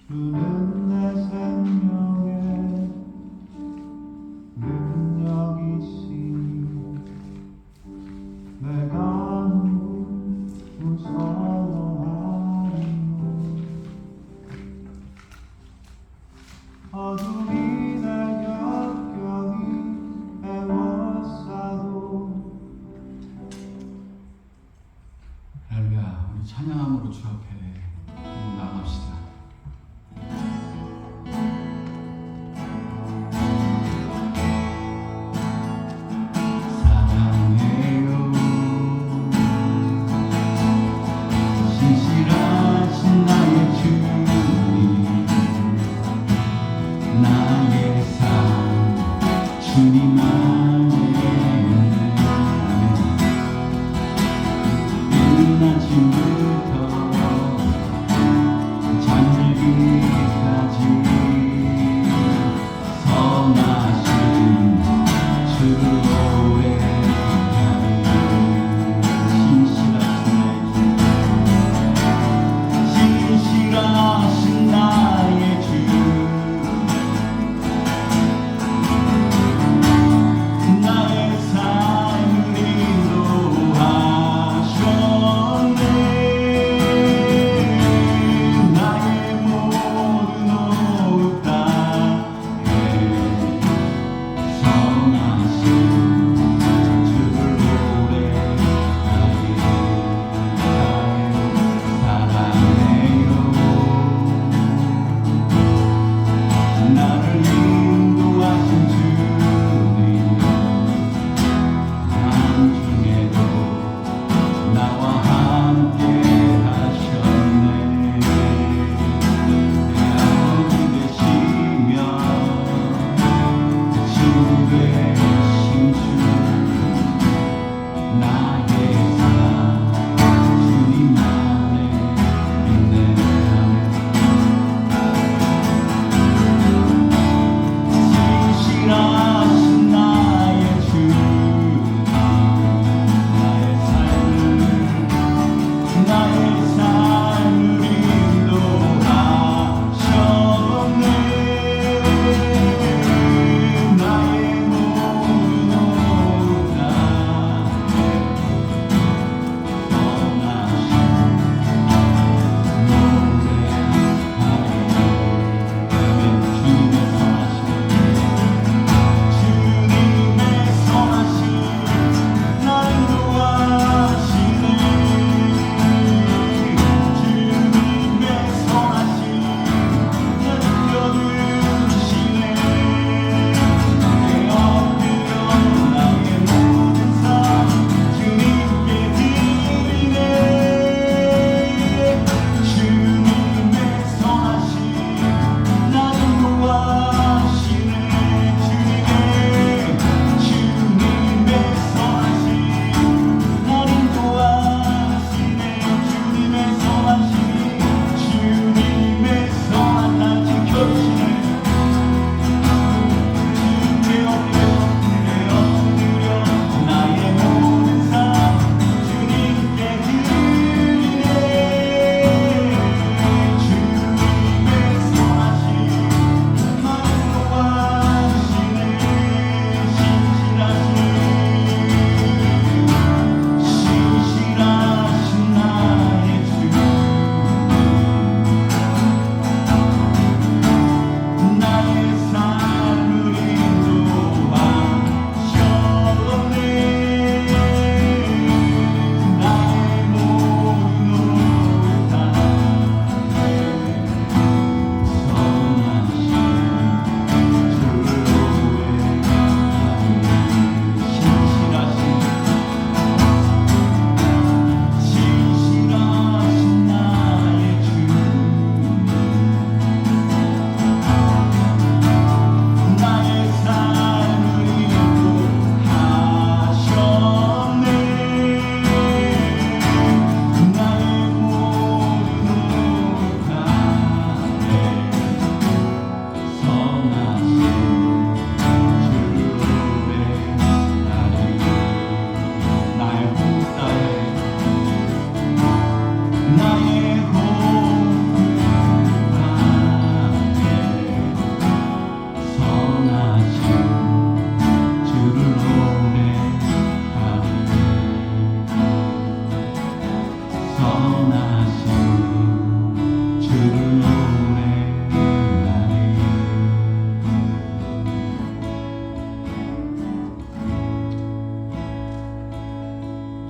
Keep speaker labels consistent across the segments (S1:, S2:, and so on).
S1: 주는 내 생명의 능력이시니 내가 무서워하리요. 어둠이 날 역경이 애워싸도
S2: 할렐루야. 우리 찬양함으로 주 앞에 나갑시다. 주님 안에 있는 아침부터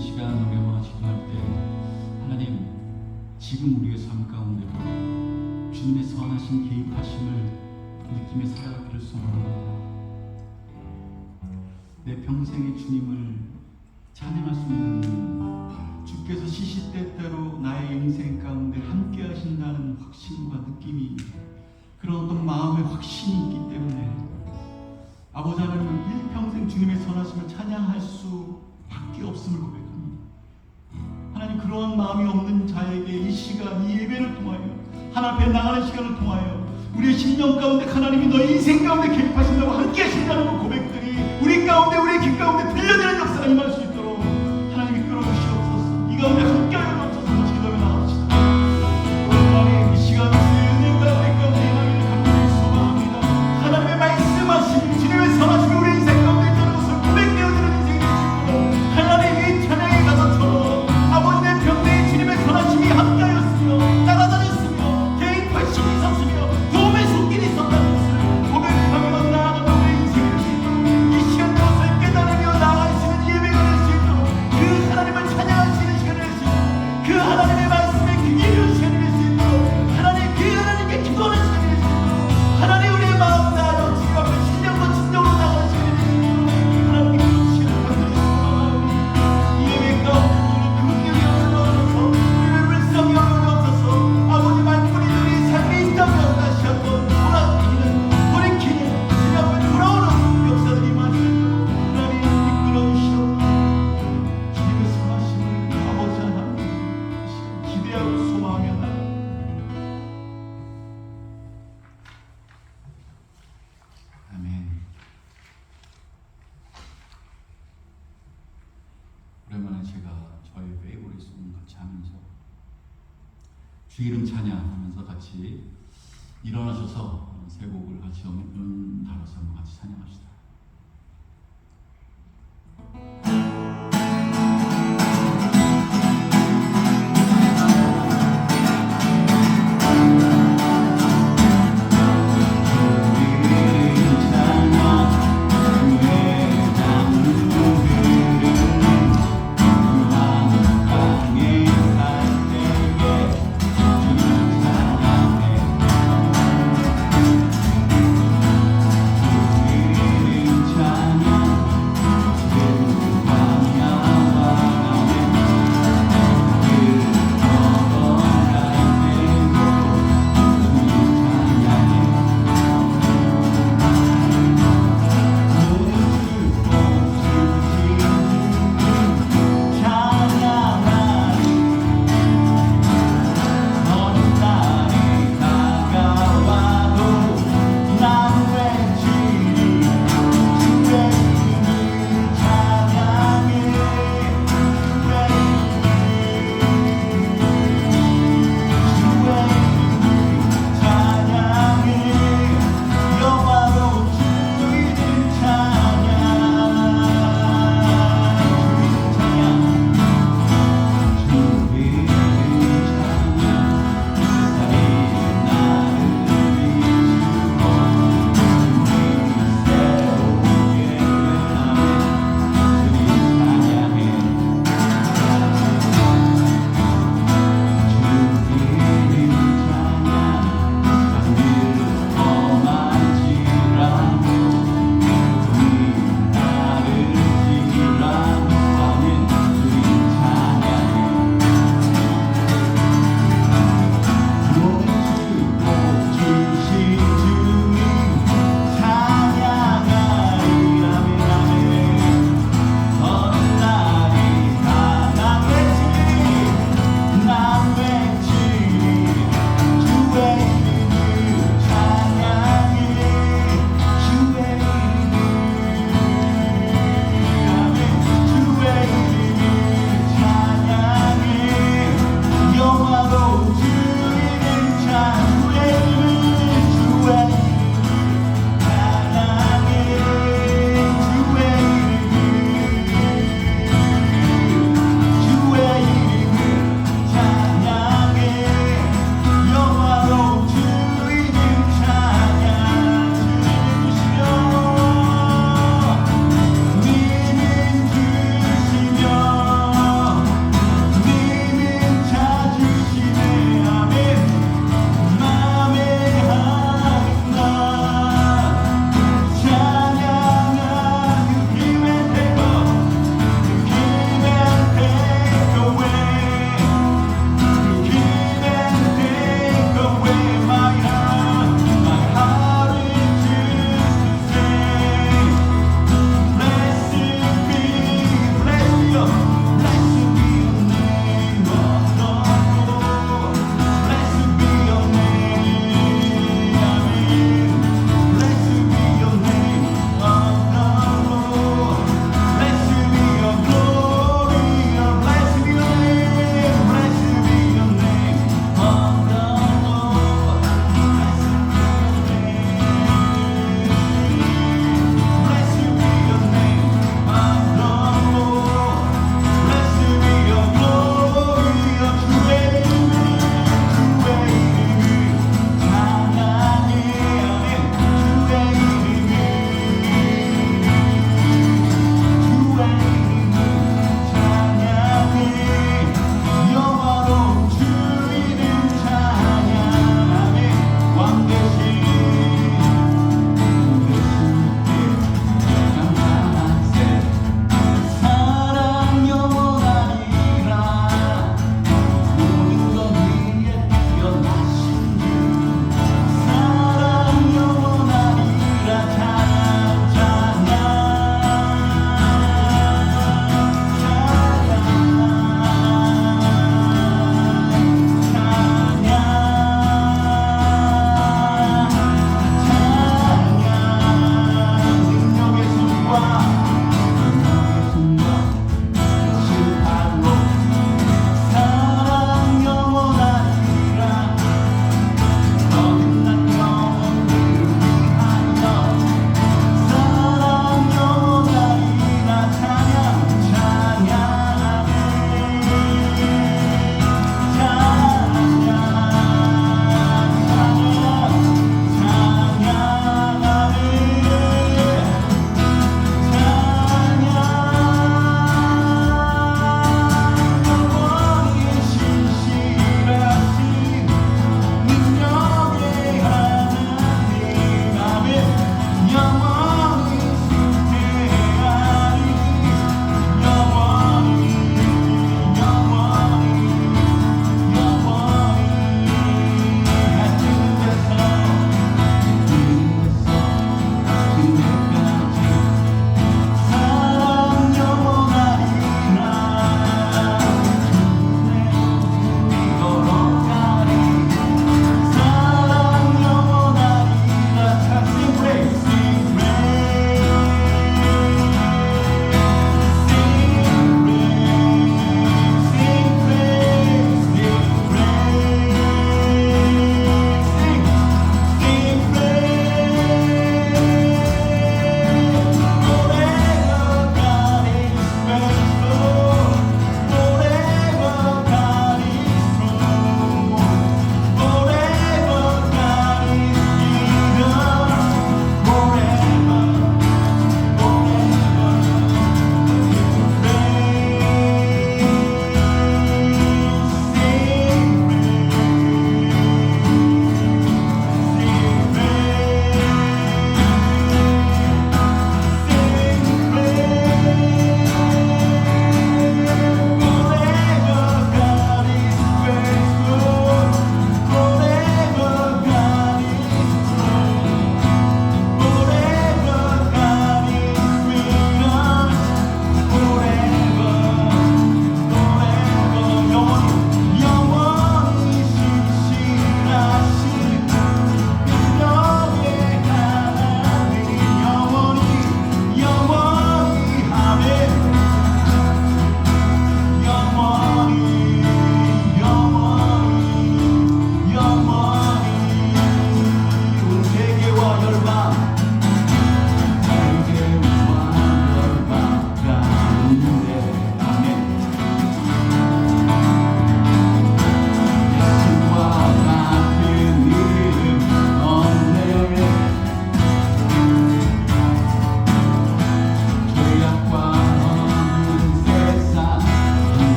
S2: 이 시간 우리 엄마가 기도할 때 하나님 지금 우리의 삶 가운데로 주님의 선하신 개입하심을 느끼며 살아가기를 소원합니다. 내 평생의 주님을 찬양할 수 있는 주께서 시시때때로 나의 인생 가운데 함께 하신다는 확신과 느낌이, 그런 어떤 마음의 확신이 있기 때문에 아버지 하나님은 일평생 주님의 선하심을 찬양할 수밖에 없음을 고백합니다. 하나님, 그러한 마음이 없는 자에게 이 시간, 이 예배를 통하여 하나님 앞에 나가는 시간을 통하여 우리의 심령 가운데 하나님이 너의 인생 가운데 개입하신다고 함께 하신다는 그 고백들이 우리 가운데, 우리의 길 가운데 들려지는 역사가 임할 수 있도록 하나님 이끌어 주시옵소서. 이 가운데 함께하여 주옵소서. 기도에 나갑시다. 하나님, 이 시간 주의 은혜가 우리 가운데 임하기를 간절히 소망합니다. 하나님의 말씀하심, 주님의 선하심이 우리 인생 가운데 있다는 것을 고백되어지는 인생이 될 수 있도록 하나님 이 찬양에 가서처럼 아버지 내 평생에 주님의 선하심이 함께하였으며 따라다녔으며 개입하심이 있었으며 도움의 손길이 있었다는 것을 고백하며 나아가는 우리 인생이 될 수 있도록 이 시간 그것을 깨달으며 나아갈 수 있는 예배가 될 수 있도록 그 하나님을 찬양할 수 있는 시간이 될 수 있도록 그 하나님의 말씀에 귀 기울이는 시간이 될 수 있도록 하나님 그 하나님께 기도하는 시간이 될 수 있도록 하나님 우리의 마음 다하여 주님 앞에 신령과 진정으로 나아가는 시간이 될 수 있도록 하나님께 그런 시간을 간절히 소망하오니 이 예배 가운데 긍휼히 여겨주옵소서. 우리의 불쌍히 여겨주옵소서. 아버지 말뿐인 우리 삶이 있다면 다시 한번 돌이키는 주님 앞에 돌아오는 역사들이 많이 있도록 하나님 이끌어 주시옵소서. 주님의 선하심을 아버지 하나님 기대하고 소망하며 나아갑니다. 아멘. 오랜만에 제가 저희 페이보릿 송 같이 하면서 주 이름 찬양하면서 같이 일어나셔서 세 곡을 같이 연달아서 한번 같이 찬양합시다.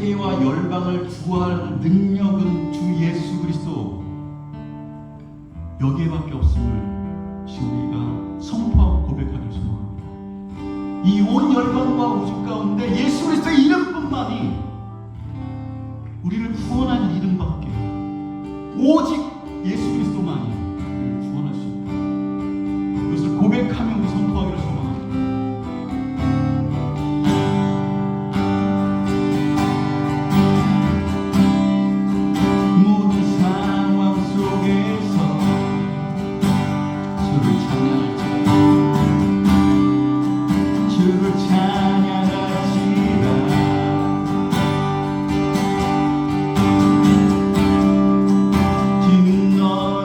S2: 세계와 열방을 구할 능력은 주 예수 그리스도 여기에밖에 없음을 우리가 선포하고 고백하길 소망합니다. 이 온 열방과 우주 가운데 예수 그리스도의 이름뿐만이 우리를 구원하는 이름밖에, 오직 예수 그리스도만이 우리를 구원할 수 있다. 이것을 고백하며 우리 선포하기를 소망합니다. 모든 상황 속에서 주를 찬양할지라, 주를 찬양할지라. 주는 너의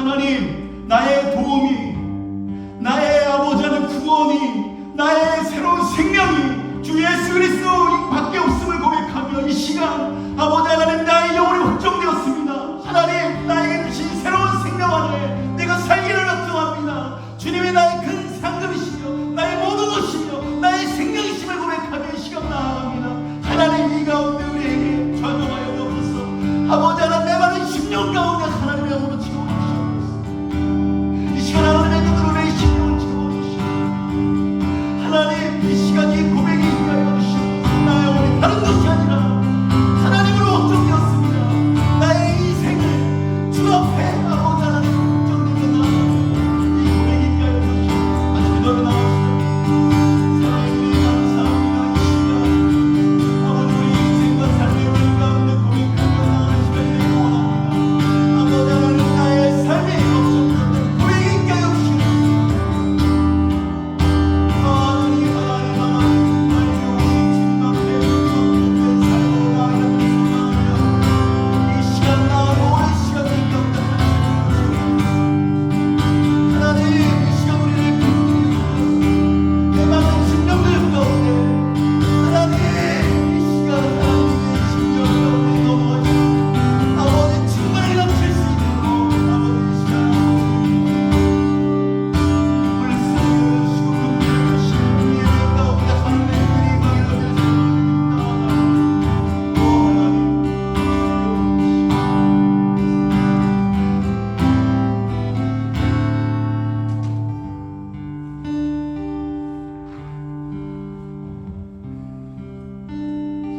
S2: 하나님, 나의 도움이, 나의 아버지 하나님 구원이, 나의 새로운 생명이 주 예수 그리스도 밖에 없음을 고백하며 이 시간 아버지 하나님 나의 영혼이 확정되었습니다. 하나님, 나에게 주신 새로운 생명 안에 내가 살기를 원합니다. 주님이 나의 큰 상급이시며 나의 모든 것이며 나의 생명이심을 고백하며 이 시간 나아갑니다. 하나님, 이 가운데 우리에게 전용하여 주옵소서. 아버지 하나님, 내 많은 심령 가운데 하나님의 영으로 채워주시옵소서. 이 시간 하나님의 눈으로 내 심령을 채워주시옵소서. 하나님, 이 시간 이 고백이 인하여 주시옵소서. 나의 영혼이 다른 것이 아니라 하나님으로 확정되었습니다. 나의 인생을 주 앞에 아버지 하나님 확정되며 나아갑니다. 이 고백이 인하여 주시옵소서. 아주 기도를 나옵시다. 사랑의 주님 감사합니다. 이 시간 아버지 우리 인생과 삶의 길 가운데 고백하며 나아가는 시간이 되길 원합니다. 아버지 하나님, 나의 삶이 없었던 고백이 인하여 주시옵소서.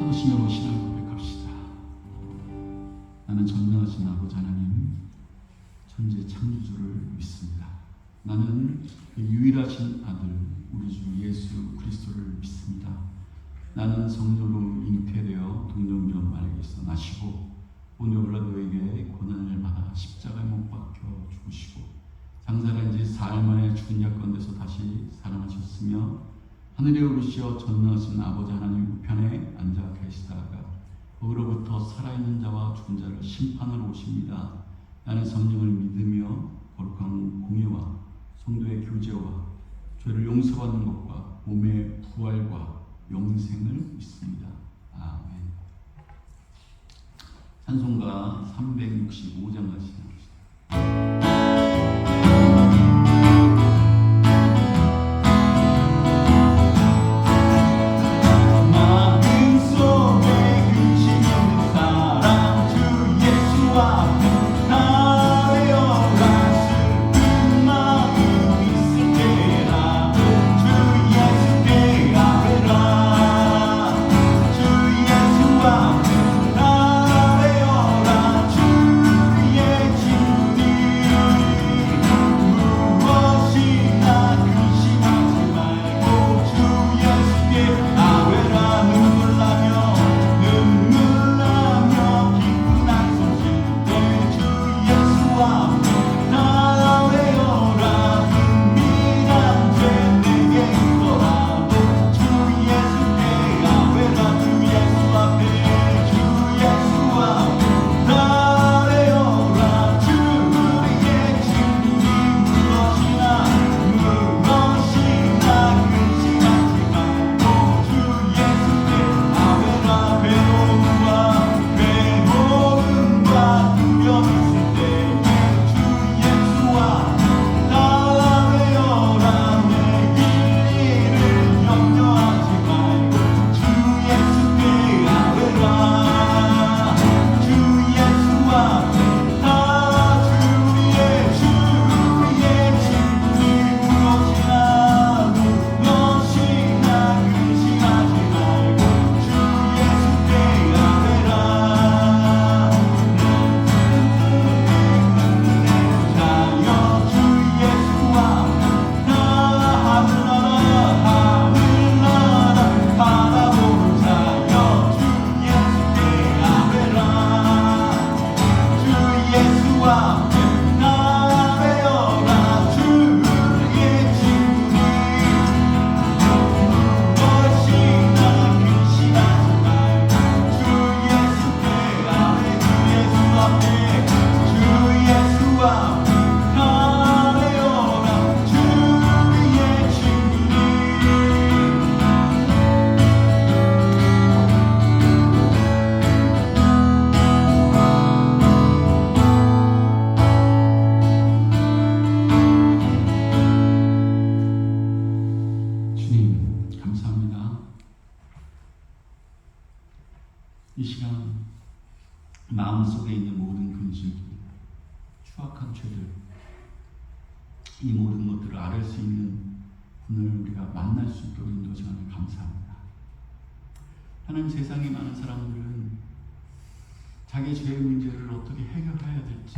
S2: 사도신경으로 신앙을 고백합시다. 나는 전능하신 아버지 하나님, 천재 창조주를 믿습니다. 나는 그 유일하신 아들 우리 주 예수 그리스도를 믿습니다. 나는 성령으로 잉태되어 동정녀 마리아에서 나시고 본요 빌라도에게 고난을 받아 십자가에 못 박혀 죽으시고 장사한 지 사흘 만에 죽은 자 가운데서 다시 살아나셨으며 하늘에 오르시어 전능하신 아버지 하나님 우편에 앉아 계시다가 거기로부터 살아있는 자와 죽은 자를 심판하러 오십니다. 나는 성령을 믿으며 거룩한 공예와 성도의 교제와 죄를 용서받는 것과 몸의 부활과 영생을 믿습니다. 아멘. 찬송가 365장 가시죠.
S1: 주
S2: 있는 모든 근심, 추악한 죄들, 이 모든 것들을 앓을 수 있는 분을 우리가 만날 수 있도록 인도하시는 감사합니다. 하나님, 세상에 많은 사람들은 자기 죄의 문제를 어떻게 해결해야 될지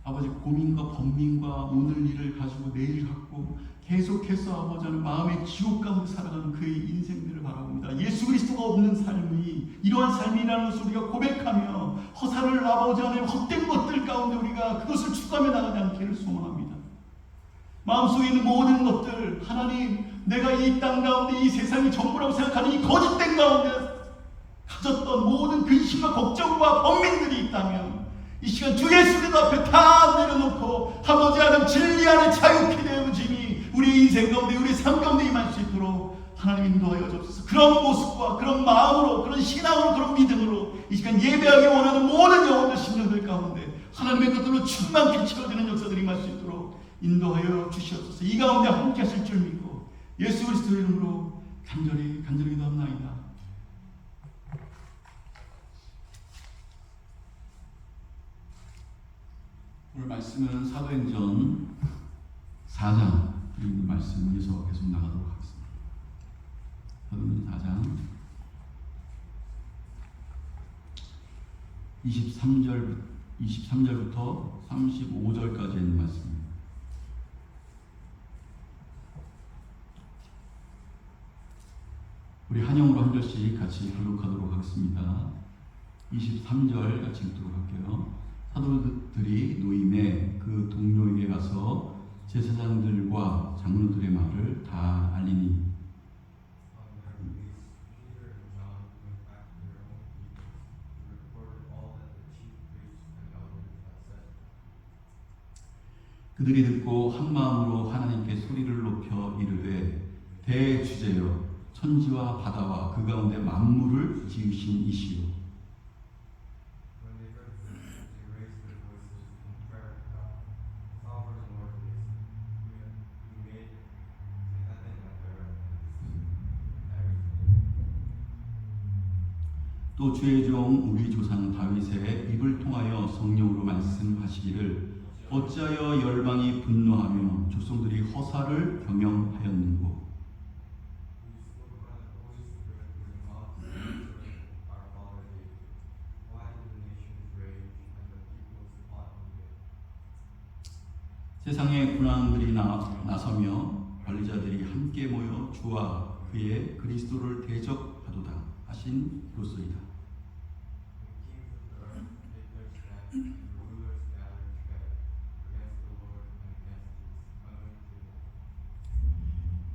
S2: 아버지 고민과 번민과 오늘 일을 가지고 내일 갖고 계속해서 아버지는 마음의 지옥 가운데 살아가는 그의 인생들을 바라봅니다. 예수 그리스도가 없는 삶이 이러한 삶이라는 것을 우리가 고백하며 허사를 아버지 하나님 헛된 것들 가운데 우리가 그것을 추구하며 나가지 않기를 소망합니다. 마음속에 있는 모든 것들, 하나님, 내가 이 땅 가운데 이 세상이 전부라고 생각하는 이 거짓된 가운데 가졌던 모든 근심과 걱정과 번민들이 있다면 이 시간 주 예수 그리스도 앞에 다 내려놓고 아버지 하나님 진리 안에 자유케 되어짐이 우리 인생 가운데 우리 삶 가운데 임할 수 있도록 하나님 인도하여 주옵소서. 그런 모습과 그런 마음으로 그런 신앙으로 그런 믿음으로 이 시간 예배하기 원하는 모든 영혼들 심령들 가운데 하나님의 것들로 충만케 채워지는 역사들이 임할 수 있도록 인도하여 주시옵소서. 이 가운데 함께 하실 줄 믿고 예수 그리스도 이름으로 간절히 기도합나이다. 오늘 말씀은 사도행전 4장 있는 말씀에서 계속 나가도록 하겠습니다. 사도행전 4장 23절부터 35절까지 있는 말씀입니다. 우리 한영으로 한 절씩 같이 교독하도록 하겠습니다. 23절 같이 읽도록 할게요. 사도들이 노임에 그 동료에게 가서 제사장들과 장로들의 말을 다 알리니 그들이 듣고 한 마음으로 하나님께 소리를 높여 이르되 대주제여 천지와 바다와 그 가운데 만물을 지으신 이시오. 또 주의 종 우리 조상 다윗의 입을 통하여 성령으로 말씀하시기를 어찌하여 열방이 분노하며 족속들이 허사를 경영하였는고. 세상의 군왕들이 나서며 관리자들이 함께 모여 주와 그의 그리스도를 대적하도다 하신 이로소이다.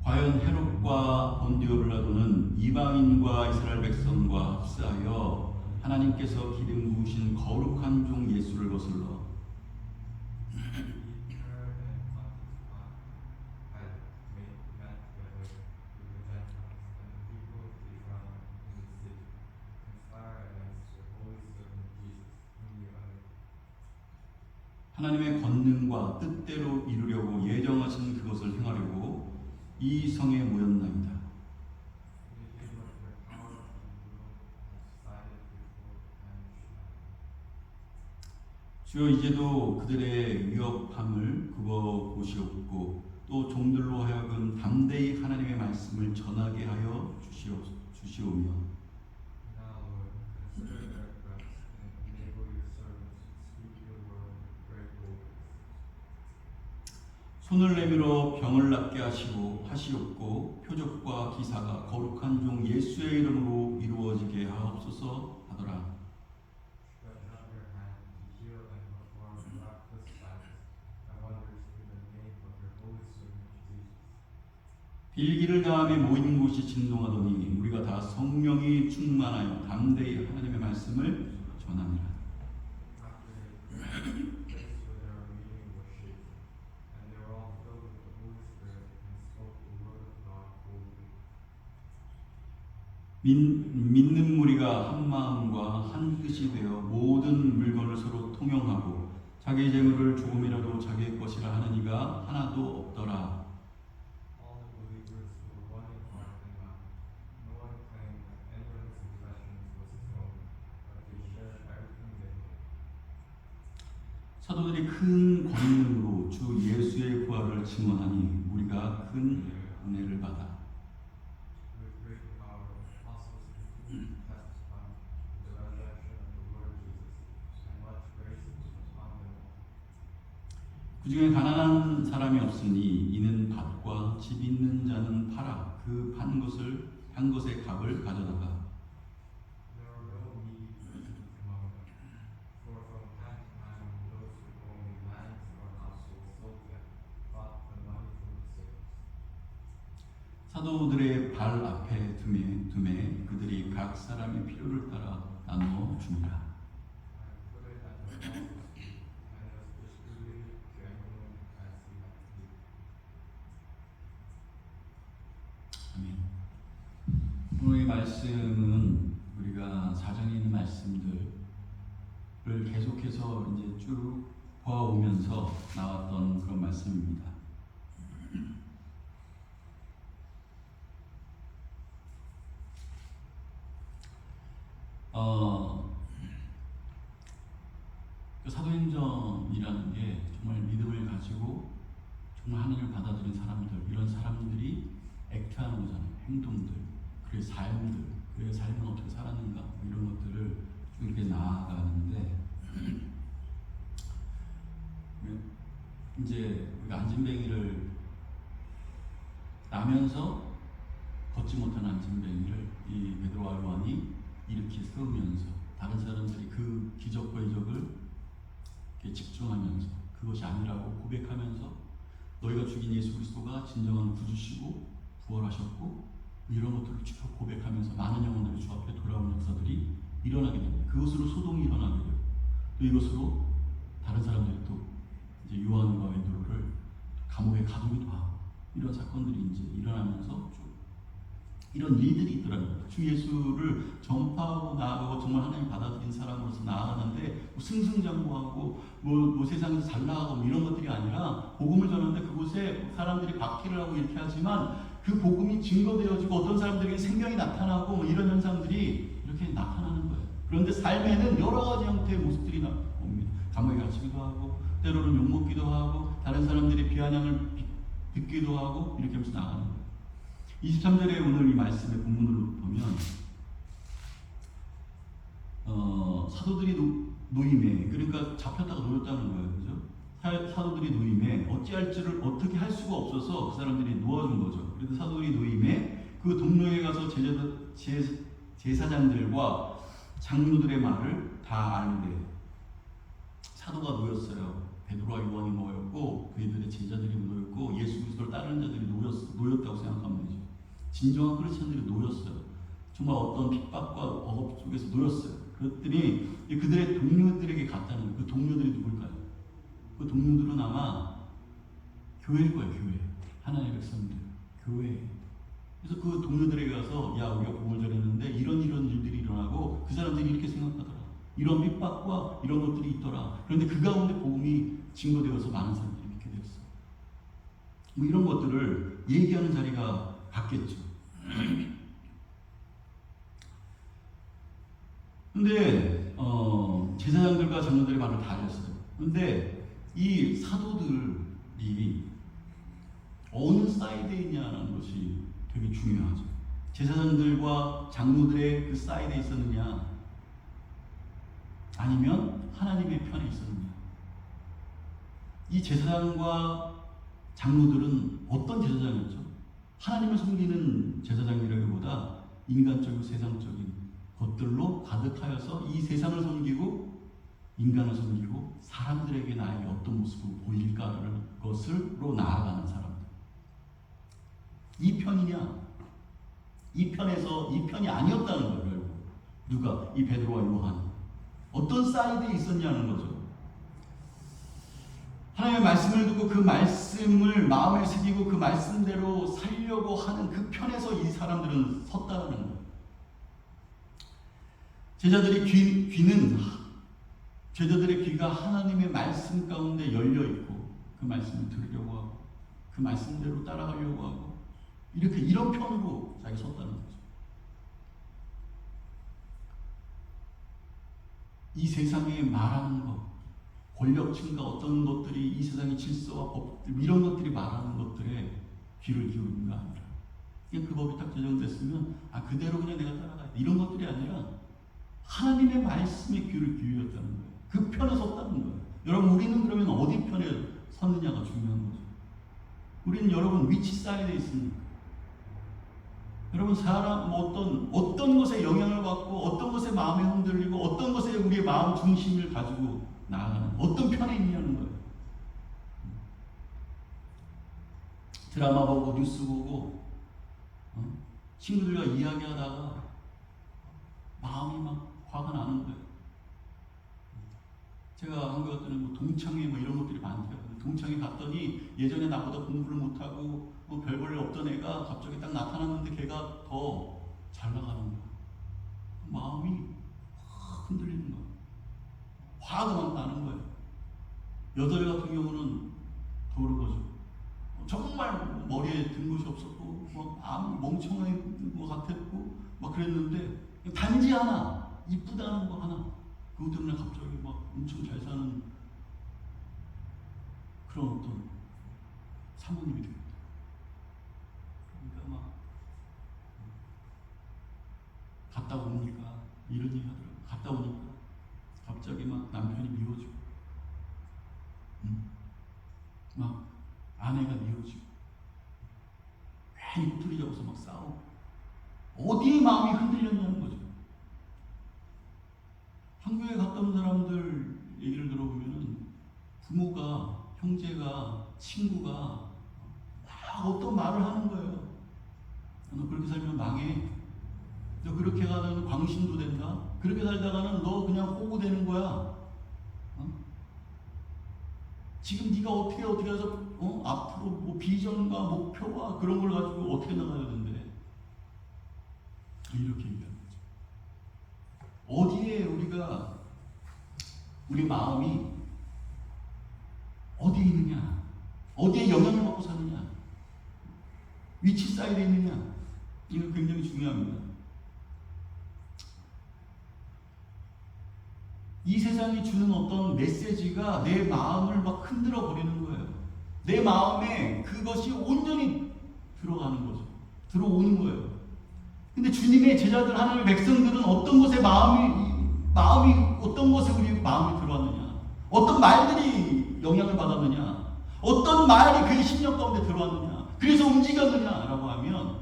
S2: 과연 헤롯과 본디오 빌라도는 이방인과 이스라엘 백성과 합세하여 하나님께서 기름 부으신 거룩한 종 예수를 거슬러 하나님의 권능과 뜻대로 이루려고 예정하신 그것을 행하려고 이 성에 모였나이다. 주여 이제도 그들의 위협함을 그거 보시옵고 또 종들로 하여금 담대히 하나님의 말씀을 전하게 하여 주시오며 손을 내밀어 병을 낫게 하시옵고 표적과 기사가 거룩한 종 예수의 이름으로 이루어지게 하옵소서 하더라. 빌기를 다음에 모인 곳이 진동하더니 우리가 다 성령이 충만하여 담대히 하나님의 말씀을 전하니라. 믿는 무리가 한 마음과 한 뜻이 되어 모든 물건을 서로 통용하고 자기 재물을 조금이라도 자기의 것이라 하는 이가 하나도 없더라.
S3: 사도들이 큰 권능으로 주 예수의 부활을 증언하니 우리가 큰 은혜를 받아. 그 중에 가난한 사람이 없으니 이는 밭과 집 있는 자는 팔아 그 판 것을 한 것의 값을 가져다가 사도들의 발 앞에 두매 그들이 각 사람의 필요를 따라 나누어 줍니다. 아멘. 오늘의 말씀은 우리가 사정에 있는 말씀들을 계속해서 이제 쭉 보아오면서 나왔던 그런 말씀입니다. 그 사도행전이라는 게 정말 믿음을 가지고 정말 하나님을 받아들인 사람들, 이런 사람들이 액트하는 거잖아요. 행동들, 그의 삶들, 그의 삶은 어떻게 살았는가, 뭐 이런 것들을 좀 이렇게 나아가는데, 이제 우리가 안진뱅이를 나면서 걷지 못한 안진뱅이를 이 베드로와 요한이 일으키 세우면서 다른 사람들이 그 기적과 이적을 집중하면서 그것이 아니라고 고백하면서 너희가 죽인 예수 그리스도가 진정한 구주시고 부활하셨고 이런 것들을 쭉 고백하면서 많은 영혼들이 주 앞에 돌아오는 역사들이 일어나게 됩니다. 그것으로 소동이 일어나게 되고 또 이것으로 다른 사람들이 또 이제 요한과 베드로를 감옥에 가두기도 하고 이런 사건들이 이제 일어나면서 쭉 이런 일들이 있더라고요. 주 예수를 전파하고 나아가고 정말 하나님 받아들인 사람으로서 나아가는데 뭐 승승장구하고 뭐 세상에서 잘 나가고 뭐 이런 것들이 아니라 복음을 전하는데 그곳에 사람들이 박해를 하고 이렇게 하지만 그 복음이 증거되어지고 어떤 사람들에게 생명이 나타나고 뭐 이런 현상들이 이렇게 나타나는 거예요. 그런데 삶에는 여러 가지 형태의 모습들이 나옵니다. 감옥에 갇히기도 하고 때로는 욕먹기도 하고 다른 사람들의 비아냥을 듣기도 하고 이렇게 하면서 나가는 거예요. 23절에 오늘 이 말씀의 본문을 보면 사도들이 노임에 그러니까 잡혔다가 놓였다는 거예요. 그죠? 사도들이 노임에 어찌할지를 어떻게 할 수가 없어서 그 사람들이 놓아준 거죠. 그래서 사도들이 노임에 그 동료에 가서 제사장들과 장로들의 말을 다 알되 사도가 놓였어요. 베드로와 요한이 놓였고 그들의 제자들이 놓였고 예수 그리스도를 따르는 자들이 놓였다고 생각하면 되죠. 진정한 크리스천들이 놓였어요. 정말 어떤 핍박과 억압 속에서 놓였어요. 그랬더니 그들의 동료들에게 갔다는 거예요. 그 동료들이 누굴까요? 그 동료들은 아마 교회일 거예요. 교회. 하나님의 백성들. 교회. 그래서 그 동료들에게 가서 야 우리가 복음을 전했는데 이런 일들이 일어나고 그 사람들이 이렇게 생각하더라. 이런 핍박과 이런 것들이 있더라. 그런데 그 가운데 복음이 증거되어서 많은 사람들이 믿게 되었어. 뭐 이런 것들을 얘기하는 자리가 같겠죠. 근데 제사장들과 장로들의 말을 다 알렸어요. 근데 이 사도들이 어느 사이드에 있냐는 것이 되게 중요하죠. 제사장들과 장로들의 그 사이드에 있었느냐 아니면 하나님의 편에 있었느냐. 이 제사장과 장로들은 어떤 제사장이었죠? 하나님을 섬기는 제사장이라기보다 인간적이고 세상적인 것들로 가득하여서 이 세상을 섬기고 인간을 섬기고 사람들에게 나에게 어떤 모습으로 보일까를 것으로 나아가는 사람들. 이 편이냐? 이 편에서 이 편이 아니었다는 거예요. 누가? 이 베드로와 요한이 어떤 사이드에 있었냐는 거죠. 하나님의 말씀을 듣고 그 말씀을 마음에 새기고 그 말씀대로 살려고 하는 그 편에서 이 사람들은 섰다는 거예요. 제자들의 귀가 하나님의 말씀 가운데 열려 있고 그 말씀을 들으려고 하고 그 말씀대로 따라가려고 하고 이런 편으로 자기 섰다는 거죠. 이 세상에 말하는 것, 권력층과 어떤 것들이 이 세상의 질서와 법들 이런 것들이 말하는 것들에 귀를 기울이는 거 아니라 그냥 그 법이 딱 제정됐으면 그대로 그냥 내가 따라가야 돼. 이런 것들이 아니라 하나님의 말씀에 귀를 기울였다는 거예요. 그 편에 섰다는 거예요. 여러분 우리는 그러면 어디 편에 섰느냐가 중요한 거죠. 우리는 여러분 위치 사이드에 있습니다. 여러분 사람 어떤 것에 영향을 받고 어떤 것에 마음이 흔들리고 어떤 것에 우리의 마음 중심을 가지고 나아가는 어떤 편에 있냐는 거예요. 드라마 보고 뉴스 보고 친구들과 이야기하다가 마음이 막 화가 나는 거예요. 제가 한국 갔더니 동창회 이런 것들이 많대요. 동창회 갔더니 예전에 나보다 공부를 못하고 별 볼일 없던 애가 갑자기 딱 나타났는데 걔가 더 잘 나가는 거야. 마음이 확 흔들리는 거야. 화가 막 나는 거예요. 여덟 같은 경우는 더 그러죠. 정말 머리에 든 것이 없었고 막 멍청한 것 같았고 막 그랬는데 단지 하나 이쁘다는 거 하나 그것 때문에 갑자기 막 엄청 잘 사는 그런 어떤 사모님이 됩니다. 그러니까 막 갔다 오니까 이런 얘기 하더라고요. 갔다 오니까 갑자기 막 남편이 미워지고 막 아내가 미워지고 괜히 꼬투리 잡아서 막 싸우고 어디에 마음이 흔들렸냐는 거죠. 한국에 갔다 온 사람들 얘기를 들어보면은 부모가, 형제가, 친구가 막 어떤 말을 하는 거예요. 너 그렇게 살면 망해. 너 그렇게 가면 광신도 된다. 그렇게 살다가는 너 그냥 호구되는 거야. 지금 네가 어떻게 해서 앞으로 뭐 비전과 목표와 그런 걸 가지고 어떻게 나가야 되는데 이렇게 얘기하는 거죠. 어디에 우리 마음이 어디에 있느냐, 어디에 영향을 받고 사느냐, 위치 사이드에 있느냐, 이거 굉장히 중요합니다. 이 세상이 주는 어떤 메시지가 내 마음을 막 흔들어 버리는 거예요. 내 마음에 그것이 온전히 들어가는 거죠. 들어오는 거예요. 근데 주님의 제자들 하나님의 백성들은 어떤 것에 마음이 어떤 것에 우리 마음이 들어왔느냐, 어떤 말들이 영향을 받았느냐, 어떤 말이 그의 심령 가운데 들어왔느냐, 그래서 움직였느냐라고 하면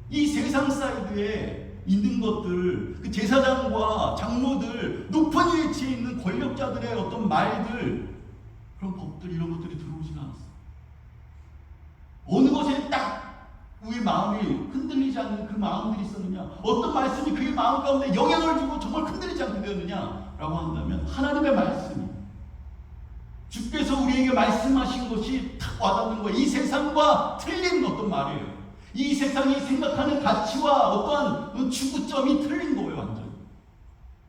S3: 이 세상 사이드에 있는 것들, 그 제사장과 장로들, 높은 위치에 있는 권력자들의 어떤 말들, 그런 법들 이런 것들이 들어오지는 않았어요. 어느 것에 딱 우리 마음이 흔들리지 않는 그 마음들이 있었느냐, 어떤 말씀이 그의 마음 가운데 영향을 주고 정말 흔들리지 않게 되었느냐라고 한다면 하나님의 말씀이, 주께서 우리에게 말씀하신 것이 탁 와닿는 거예요. 이 세상과 틀린 어떤 말이에요. 이 세상이 생각하는 가치와 어떠한 추구점이 틀린 거예요. 완전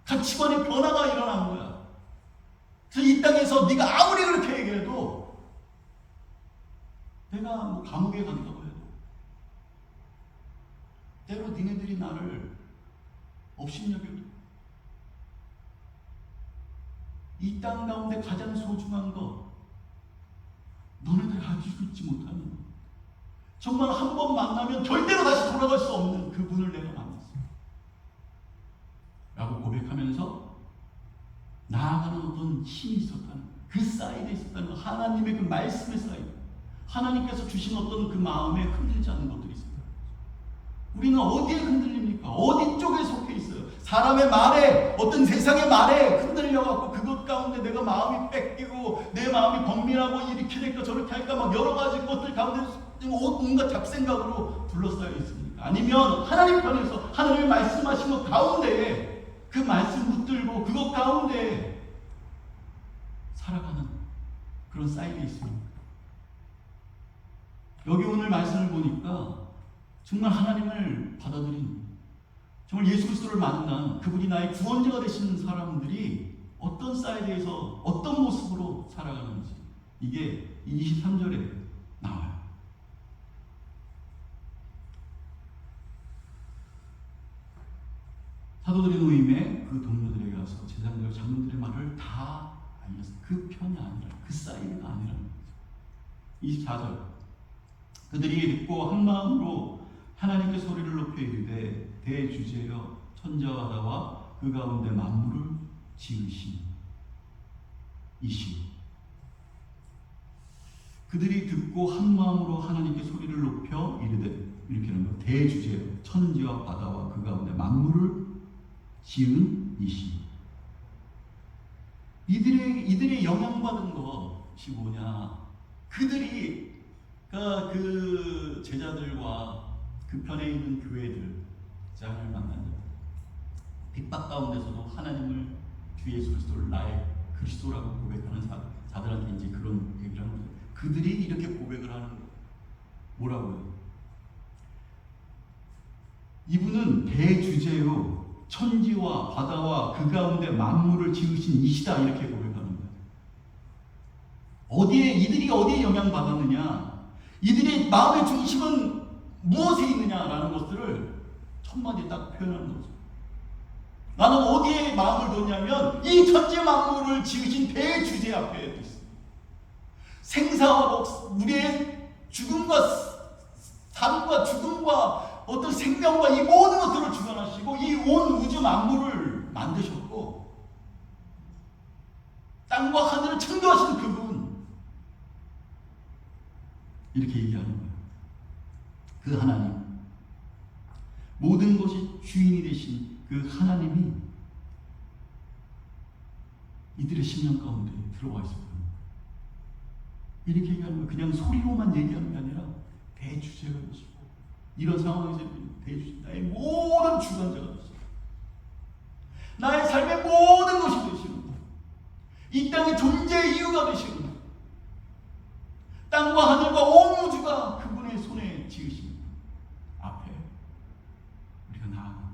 S3: 가치관의 변화가 일어난 거야. 그래서 이 땅에서 네가 아무리 그렇게 얘기해도, 내가 뭐 감옥에 간다고 해도, 때로 니네들이 나를 업신여겨도, 이 땅 가운데 가장 소중한 것, 너네들이 가지고 있지 못하는 것, 정말 한 번 만나면 절대로 다시 돌아갈 수 없는 그분을 내가 만났어 라고 고백하면서 나아가는 어떤 힘이 있었다는 거예요. 그 사이드에 있었다는 거, 하나님의 그 말씀의 사이드, 하나님께서 주신 어떤 그 마음에 흔들리지 않는 것들이 있었다. 우리는 어디에 흔들립니까? 어디 쪽에 속해 있어요? 사람의 말에, 어떤 세상의 말에 흔들려갖고 그것 가운데 내가 마음이 뺏기고 내 마음이 번민하고 이렇게 될까 저렇게 할까 막 여러 가지 것들 가운데 온갖 잡생각으로 둘러싸여 있습니까? 아니면 하나님 편에서 하나님의 말씀하신 것 가운데에 그 말씀 붙들고 그것 가운데 살아가는 그런 사이드에 있습니까? 여기 오늘 말씀을 보니까 정말 하나님을 받아들인, 정말 예수 그리스도를 만난 그분이 나의 구원자가 되시는 사람들이 어떤 사이드에서 어떤 모습으로 살아가는지, 이게 23절에 나와요. 사도들의 모임에 그 동료들에게 가서 제사장들 장로들의 말을 다 아니었어요. 그 편이 아니라, 그 사이드가 아니라는 거죠. 24절. 그들이 듣고 한 마음으로 하나님께 소리를 높여 이르되 대주제여 천지와 바다와 그 가운데 만물을 지으신 이시오. 그들이 듣고 한 마음으로 하나님께 소리를 높여 이르되, 이렇게 하는 거, 대주제여 천지와 바다와 그 가운데 만물을 지은 이시오. 이들의 영향받은 것이 뭐냐? 그들이 그 제자들과 그 편에 있는 교회들, 자를 만난 자들, 핍박 가운데서도 하나님을 주 예수 그리스도를 나의 그리스도라고 고백하는 자들한테 이제 그런 얘기를 하는 거예요. 그들이 이렇게 고백을 하는 거예요. 뭐라고요? 이분은 대주제요 천지와 바다와 그 가운데 만물을 지으신 이시다, 이렇게 고백하는 거예요. 이들이 어디에 영향받았느냐, 이들의 마음의 중심은 무엇에 있느냐라는 것들을 첫마디에 딱 표현하는 거죠. 나는 어디에 마음을 뒀냐면 이 천지 만물을 지으신 대주제 앞에 있습니다. 생사와 우리의 죽음과 삶과 죽음과 어떤 생명과 이 모든 것들을 주관하시고 이 온 우주 만물을 만드셨고 땅과 하늘을 창조하신 그분, 이렇게 얘기하는 거예요. 그 하나님, 모든 것이 주인이 되신 그 하나님이 이들의 심령 가운데 들어와 있었거든요. 이렇게 얘기하는 거 그냥 소리로만 얘기하는 게 아니라 대주제가 되시고, 이런 상황에서 대주제, 나의 모든 주관자가 되시고 나의 삶의 모든 것이 되시는 분, 이 땅의 존재의 이유가 되시는 분, 땅과 하늘과 온 우주가 그분의 손에 지으신 분 앞에 우리가 나아간다.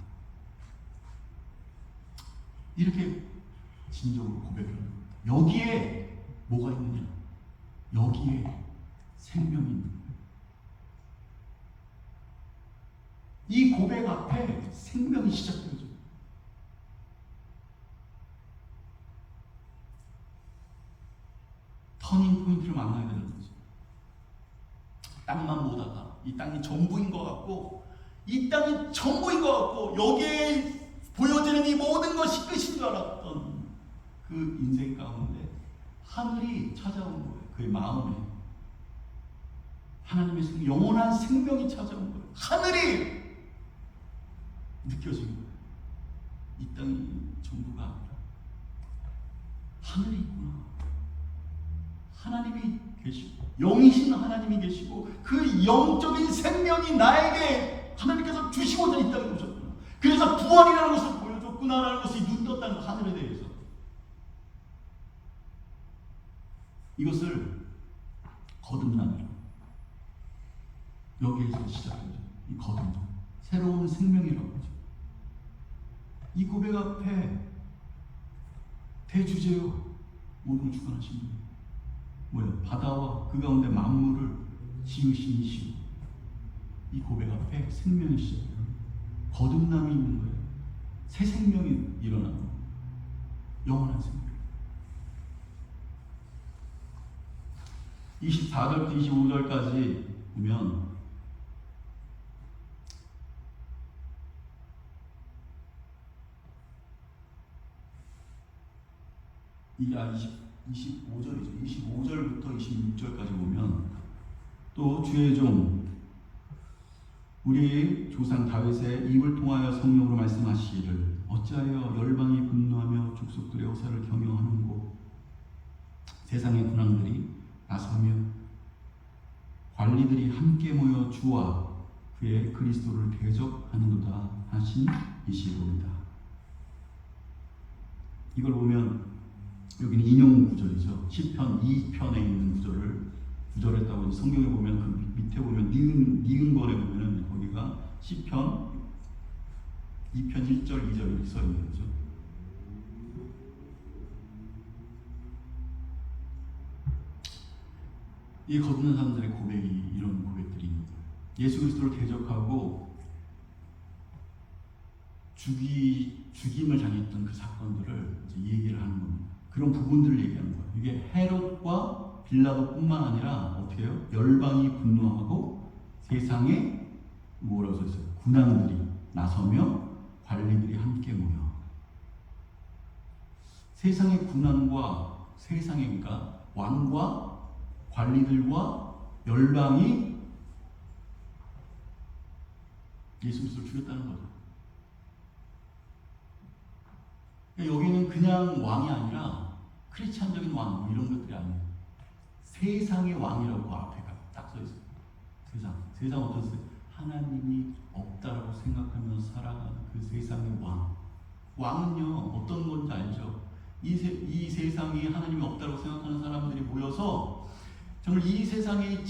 S3: 이렇게 진정으로 고백을 합니다. 여기에 뭐가 있느냐? 여기에 생명이 있는 거예요. 이 고백 앞에 생명이 시작되죠. 터닝 포인트를 만나야 되는 거죠. 땅만 보다가 이 땅이 전부인 것 같고, 이 땅이 전부인 것 같고, 여기에 보여지는 이 모든 것이 끝인 줄 알았던 그 인생 가운데 하늘이 찾아온 거예요. 그의 마음에 하나님의 생명, 영원한 생명이 찾아온 거예요. 하늘이 느껴진 거예요. 이 땅이 전부가 아니라 하늘이 있구나. 하나님이 계시고, 영이신 하나님이 계시고, 그 영적인 생명이 나에게 하나님께서 주시고자 이 땅에 오셨구나. 그래서 부활이라는 것을 보여줬구나라는 것이 눈 떴다는 거, 하늘에 대해서. 이것을 거듭남이라고, 여기에서 시작되죠. 이 거듭남, 새로운 생명이라고 하죠. 이 고백 앞에 대주제요 모든 주관하신 분, 뭐예요? 바다와 그 가운데 만물을 지으신 이시오. 이 고백 앞에 생명이 시작해요. 거듭남이 있는 거예요. 새 생명이 일어나는 거예요. 영원한 생명. 24절부터 25절까지 보면 이게 25절이죠. 25절부터 26절까지 보면 또 주의 종 우리 조상 다윗의 입을 통하여 성령으로 말씀하시기를 어찌하여 열방이 분노하며 족속들의 호사를 경영하는고 세상의 군왕들이 나서며 관리들이 함께 모여 주와 그의 그리스도를 대적하는도다 하신 이시로이다. 이걸 보면 여기는 인용 구절이죠. 시편 2편에 있는 구절을 했다고 성경에 보면 그 밑에 보면 니은권에 보면은 거기가 시편 2편 1절 2절 이렇게 써 있는 거죠. 이 거듭난 사람들의 고백이 이런 고백들이 있는 거예요. 예수 그리스도를 대적하고 죽임을 당했던 그 사건들을 이제 얘기를 하는 겁니다. 그런 부분들을 얘기하는 거예요. 이게 헤롯과 빌라도뿐만 아니라 어떻게 해요? 열방이 분노하고 세상에 뭐라고 써 있어요? 군왕들이 나서며 관리들이 함께 모여. 세상의 군왕과 세상의 그러니까 왕과 관리들과 열방이 예수 그리스도를 죽였다는 거죠. 그러니까 여기는 그냥 왕이 아니라 크리스찬적인 왕 이런 것들이 아니에요. 세상의 왕이라고 앞에 딱 써 있어요. 세상 어떤 세 하나님이 없다라고 생각하면서 살아가는 그 세상의 왕. 왕은요 어떤 건지 알죠? 이 세상이 하나님이 없다고 생각하는 사람들이 모여서 정말 이 세상의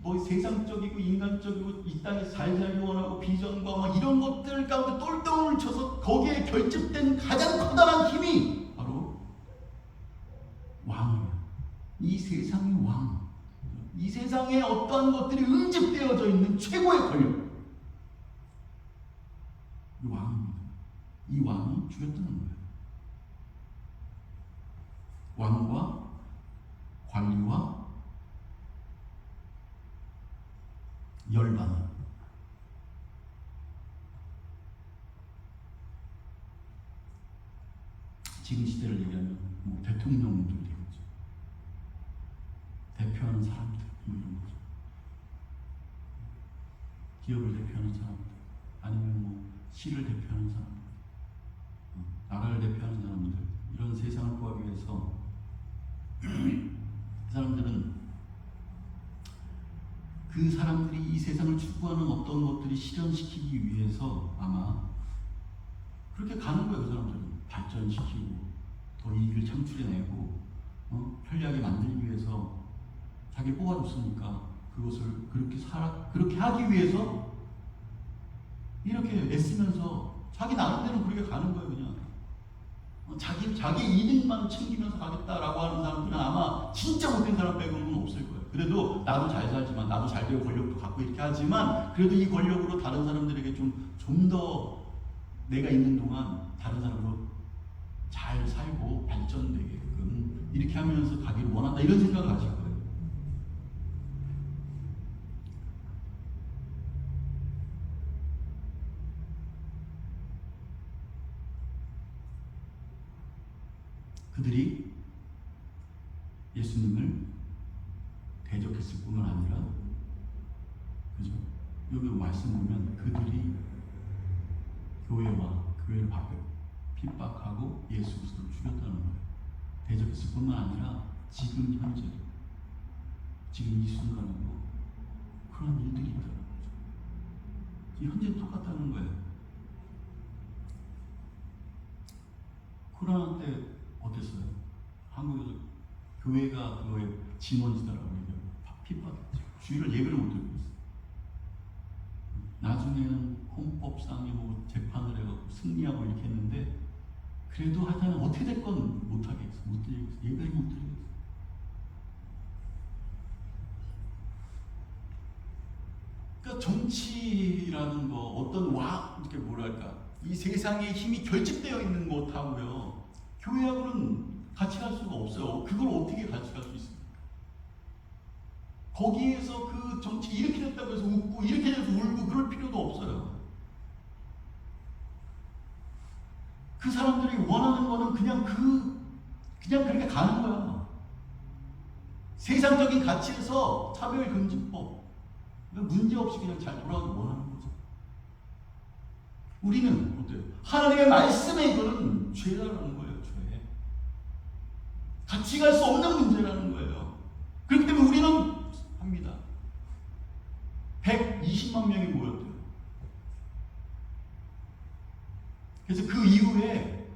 S3: 뭐 세상적이고 인간적이고 이 땅에 잘 살기 원하고 비전과 막 이런 것들 가운데 똘똘을 쳐서 거기에 결집된 가장 커다란 힘이 바로 왕이에요. 이 세상의 왕. 이 세상에 어떠한 것들이 응집되어져 있는 최고의 권력. 이 왕입니다. 이 왕이 죽였다는 거예요. 왕과 관리와 열방이. 지금 시대를 얘기하면 뭐 대통령들 되겠죠. 대표하는 사람들 이런 거죠. 기업을 대표하는 사람들, 아니면 뭐 시를 대표하는 사람들, 나라를 대표하는 사람들, 이런 세상을 구하기 위해서 그 사람들은 그 사람들이 이 세상을 추구하는 어떤 것들이 실현시키기 위해서 아마 그렇게 가는 거예요. 그 사람들은 발전시키고 더 이익을 창출해내고 편리하게 만들기 위해서 자기를 뽑아줬으니까 그것을 그렇게 하기 위해서 이렇게 애쓰면서 자기 나름대로 그렇게 가는 거예요. 그냥 자기 이득만 챙기면서 가겠다라고 하는 사람들은 아마 진짜 못된 사람 빼고는 없을 거예요. 그래도 나도 잘 살지만, 나도 잘 되고 권력도 갖고 이렇게 하지만 그래도 이 권력으로 다른 사람들에게 좀 더 내가 있는 동안 다른 사람으로 잘 살고 발전되게끔 이렇게 하면서 가기를 원한다, 이런 생각을 가질 거예요. 그들이 예수님을 대적했을 뿐만 아니라, 그죠? 여기 말씀 보면 그들이 교회를 핍박하고 예수 그리스도를 죽였다는 거예요. 대적했을 뿐만 아니라 지금 현재도, 지금 이 순간에도 그런 일들이 있다는 거죠. 현재 똑같다는 거예요. 코로나 때 어땠어요? 한국에서 교회가 그거에 진원지다라고 얘기하고 핍박했죠. 주일을 예배를 못 드리고 있어요. 나중에는 헌법상에 뭐 재판을 해갖고 승리하고 이렇게 했는데, 그래도 하여튼 어떻게 됐건 못하게 했어. 못 드리고 있어. 예배를 못 드리고 있어. 그러니까 정치라는 거, 어떤 이렇게 뭐랄까, 이 세상에 힘이 결집되어 있는 것하고요, 교회하고는 같이 갈 수가 없어요. 그걸 어떻게 같이 갈 수 있습니까? 거기에서 그 정치 이렇게 됐다고 해서 웃고 이렇게 돼서 울고 그럴 필요도 없어요. 그 사람들이 원하는 거는 그냥 그렇게 가는 거야. 세상적인 가치에서 차별금지법, 문제없이 그냥 잘 돌아가기 원하는 거죠. 우리는 어때요? 하나님의 말씀에 이거는 죄라는 거예요. 죄. 같이 갈 수 없는 문제라는 거예요. 그렇기 때문에 우리는 합니다. 120만 명이 모였대요. 그래서 그 이후에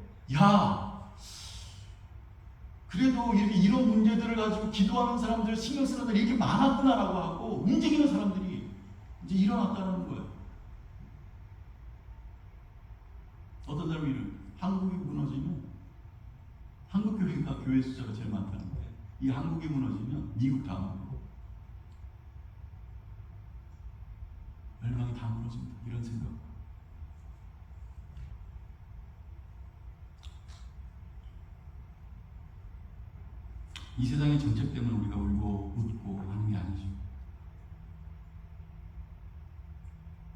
S3: 그래도 이런 문제들을 가지고 기도하는 사람들, 신경 쓰는 사람들이 이렇게 많았구나라고 하고 움직이는 사람들이 이제 일어났다는 거예요. 어떤 사람이 한국이 무너지면, 한국 교회가 교회 숫자가 제일 많다는데, 이 한국이 무너지면 미국 다음으로 열방이 다 무너진다, 이런 생각. 이 세상의 정책 때문에 우리가 울고 웃고 하는 게 아니죠.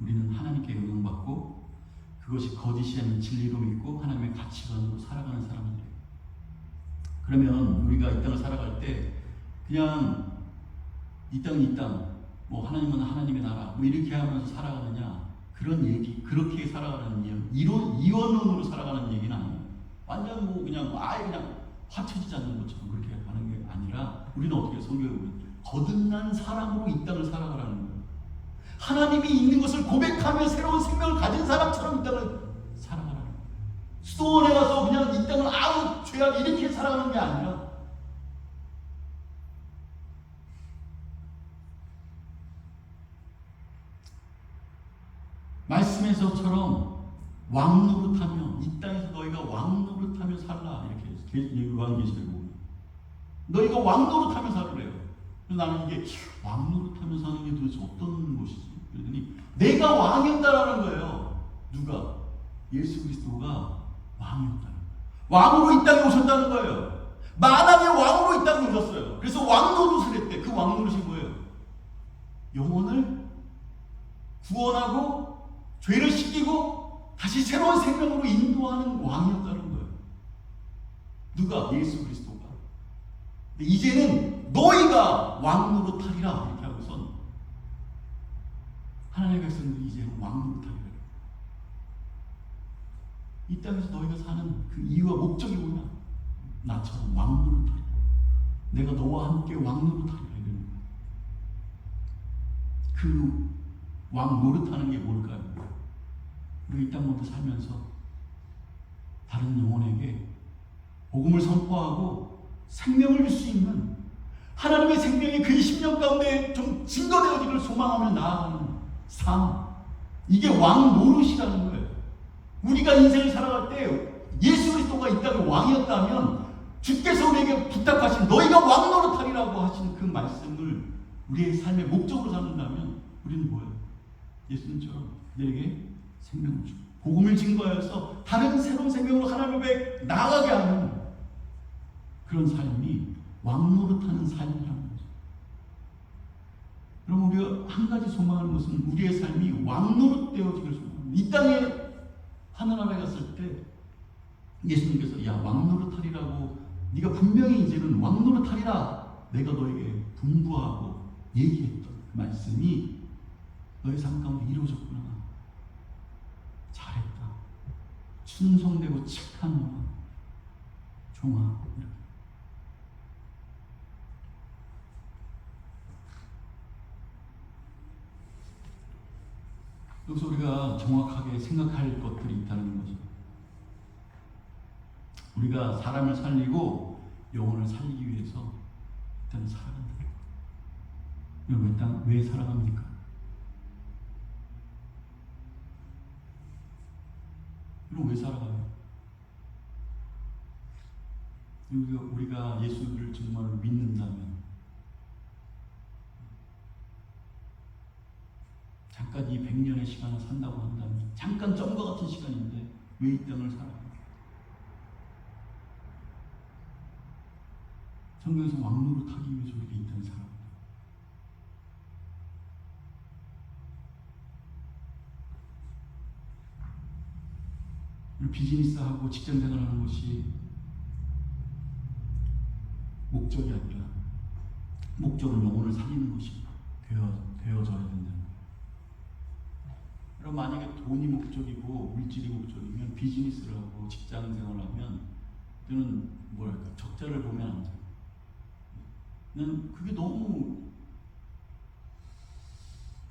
S3: 우리는 하나님께 영광받고 그것이 거짓이 아닌 진리로 믿고 하나님의 가치관으로 살아가는 사람들이에요. 그러면 우리가 이 땅을 살아갈 때 그냥 이 땅은 이 땅, 뭐 하나님은 하나님의 나라, 뭐 이렇게 하면서 살아가느냐, 그런 얘기, 그렇게 살아가는 이원론으로 살아가는 얘기는 아니에요. 완전 뭐 그냥 아예 그냥 화쳐지지 않는 것처럼 그렇게 하는 게 아니라 우리는 어떻게 성경에 보면 거듭난 사람으로 이 땅을 살아가라는 거예요. 하나님이 있는 것을 고백하며 새로운 생명을 가진 사람처럼 이 땅을 살아가라는 거예요. 수도원에 가서 그냥 이 땅을 아무 죄악 이렇게 살아가는 게 아니라 말씀에서처럼 왕노릇하며 이 땅에서 너희가 왕노릇하며 살라 이렇게 요한계시록에 보면 너희가 왕노릇하며 살으래요. 그래서 나는 이게 왕노릇하며 사는 게 도대체 어떤 것이지? 그랬더니 내가 왕이었다라는 거예요. 누가? 예수 그리스도가 왕이었다는 거예요. 왕으로 이 땅에 오셨다는 거예요. 만왕의 왕으로 이 땅에 오셨어요. 그래서 왕노릇을 했대. 그 왕노릇이 뭐예요? 영혼을 구원하고 죄를 씻기고 다시 새로운 생명으로 인도하는 왕이었다는 거예요. 누가? 예수 그리스도가. 근데 이제는 너희가 왕노릇하리라 이렇게 하고선 하나님의 백성들이 이제는 왕노릇하리라. 이 땅에서 너희가 사는 그 이유와 목적이 뭐냐? 나처럼 왕노릇하리라. 내가 너와 함께 왕노릇하리라 이런 거예요. 그 왕노릇하는 게 뭘까요? 우리 이 땅 모두 살면서 다른 영혼에게 복음을 선포하고 생명을 줄 수 있는 하나님의 생명이 그의 심령 가운데 좀 증거되어지기를 소망하며 나아가는 삶, 이게 왕노릇이라는 거예요. 우리가 인생을 살아갈 때 예수 그리스도가 이 땅의 왕이었다면 주께서 우리에게 부탁하신 너희가 왕노릇하리라고 하신 그 말씀을 우리의 삶의 목적으로 삼는다면 우리는 뭐예요? 예수님처럼 내게 생명을 주고 복음을 증거하여서 다른 새로운 생명으로 하나님 앞에 나아가게 하는 그런 삶이 왕노릇하는 삶이라는 거죠. 그럼 우리가 한 가지 소망하는 것은 우리의 삶이 왕노릇되어지기를 소망합니다. 이 땅에 하늘나라에 갔을 때 예수님께서 야 왕노릇하리라고 네가 분명히 이제는 왕노릇하리라 내가 너에게 분부하고 얘기했던 그 말씀이 너의 삶 가운데 이루어졌구나. 잘했다. 충성되고 착한 너와 종아. 여기서 우리가 정확하게 생각할 것들이 있다는 거죠. 우리가 사람을 살리고 영혼을 살리기 위해서 일단 살아간다. 왜 살아갑니까? 그럼 왜 살아가요? 우리가 예수를 정말 믿는다면 잠깐 이 100년의 시간을 산다고 한다면 잠깐 점과 같은 시간인데 왜 이 땅을 살아가요? 성경에서 왕노릇하기 위해서 우리가 이 땅을 살아갑니다. 비즈니스하고 직장생활하는 것이 목적이 아니라 목적은 영혼을 살리는 것이 되어져야 된다는 거예요. 그럼 만약에 돈이 목적이고 물질이 목적이면 비즈니스를 하고 직장생활을 하면 저는 뭐랄까 적자를 보면 안 돼요. 난 그게 너무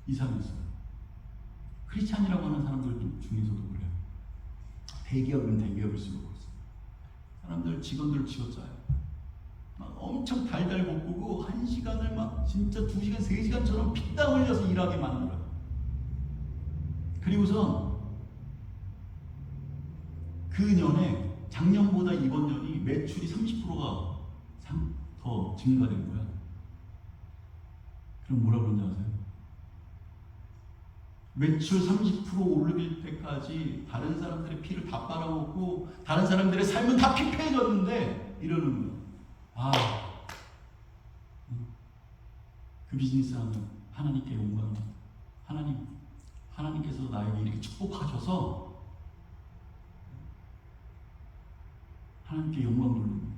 S3: 이상했어요. 크리스찬이라고 하는 사람들 중에서도 그래요. 대기업은 대기업일수록 사람들 직원들을 치워짜요. 막 엄청 달달 볶고 1시간을 막 진짜 2시간 3시간처럼 피땀 흘려서 일하게 만들어요. 그리고선 그 년에 작년보다 이번 년이 매출이 30%가 더 증가된 거야. 그럼 뭐라 그런지 아세요? 매출 30% 오르길 때까지 다른 사람들의 피를 다 빨아먹고 다른 사람들의 삶은 다 피폐해졌는데 이러는 거예요. 아, 그 비즈니스 하면 하나님께 영광. 하나님께서 나에게 이렇게 축복하셔서 하나님께 영광 돌리는 거예요.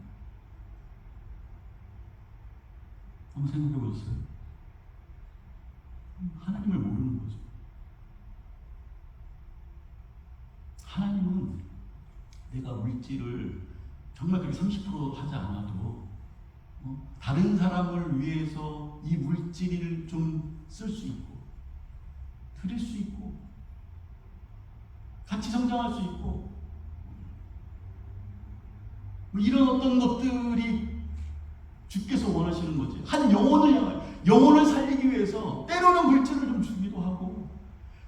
S3: 한번 생각해 보셨어요? 하나님을 모르는 거죠. 하나님은 내가 물질을 정말 그렇게 30% 하지 않아도 다른 사람을 위해서 이 물질을 좀 쓸 수 있고 드릴 수 있고 같이 성장할 수 있고 이런 어떤 것들이 주께서 원하시는 거지. 한 영혼을 살리기 위해서 때로는 물질을 좀 주기도 하고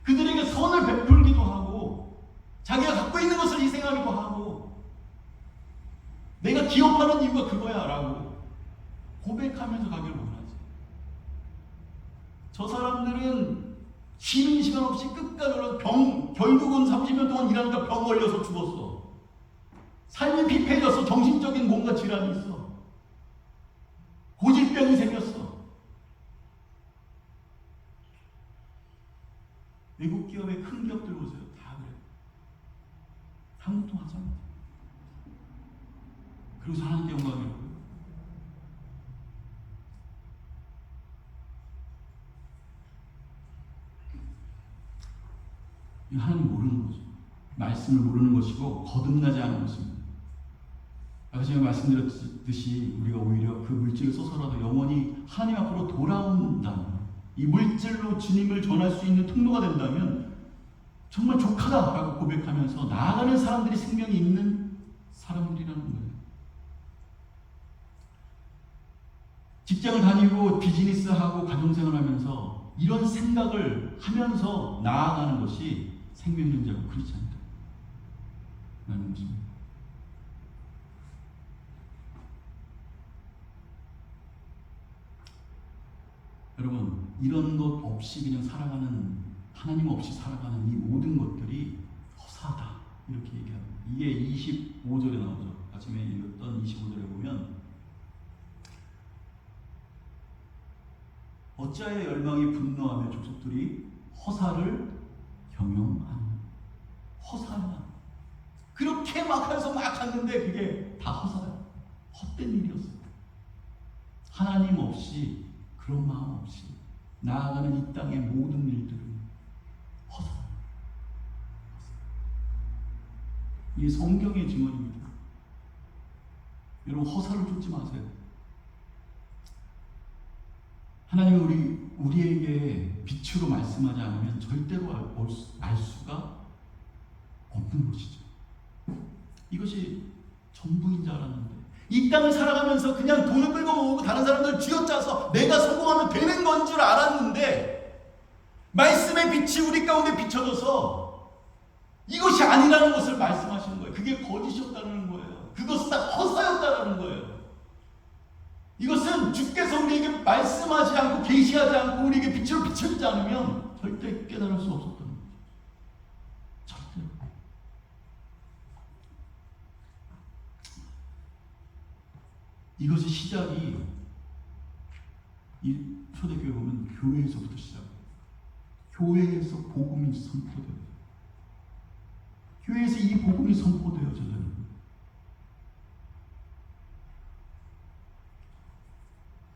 S3: 그들에게 선을 베풀기도 하고 자기가 갖고 있는 것을 희생하기도 하고 내가 기업하는 이유가 그거야 라고 고백하면서 가기를 원하지. 저 사람들은 쉬는 시간 없이 끝까지 결국은 30년 동안 일하니까 병 걸려서 죽었어. 삶이 피폐해져서 정신적인 뭔가 질환이 있어. 고질병이 생겼어. 외국 기업의 큰 기업들 보세요. 다 그래. 한국도 하잖아. 그리고 하나님께 영광이라고요. 이거 하나님 모르는 거죠. 말씀을 모르는 것이고 거듭나지 않은 것입니다. 아까 제가 말씀드렸듯이 우리가 오히려 그 물질을 써서라도 영원히 하나님 앞으로 돌아온다면 이 물질로 주님을 전할 수 있는 통로가 된다면 정말 족하다라고 고백하면서 나아가는 사람들이 생명이 있는 사람들이라는 거예요. 직장을 다니고 비즈니스하고 가정생활하면서 이런 생각을 하면서 나아가는 것이 생명전자고 크리스찬이다 라는 것입니다. 여러분, 이런 것 없이 그냥 살아가는, 하나님 없이 살아가는 이 모든 것들이 허사하다 이렇게 얘기합니다. 이게 25절에 나오죠. 아침에 읽었던 25절에 보면 어찌하여 열망이 분노하며 족속들이 허사를 경영하느냐. 허사냐. 그렇게 막 해서 막 갔는데 그게 다 허사야. 헛된 일이었어요. 하나님 없이, 그런 마음 없이 나아가는 이 땅의 모든 일들은 허사야. 이게 성경의 증언입니다. 여러분, 허사를 쫓지 마세요. 하나님은 우리에게 빛으로 말씀하지 않으면 절대로 알 수가 없는 것이죠. 이것이 전부인 줄 알았는데 이 땅을 살아가면서 그냥 돈을 끌고 모으고 다른 사람들 쥐어짜서 내가 성공하면 되는 건 줄 알았는데 말씀의 빛이 우리 가운데 비춰져서 이것이 아니라는 것을 말씀하시는 거예요. 그게 거짓이었다는 거예요. 그것은 다 허사였다는 거예요. 이것은 주께서 우리에게 말씀하지 않고 계시하지 않고 우리에게 빛으로 비춰주지 않으면 절대 깨달을 수 없었던 거죠. 절대로. 이것의 시작이 이 초대교회 보면 교회에서부터 시작해요. 교회에서 복음이 선포돼요. 교회에서 이 복음이 선포되어져요.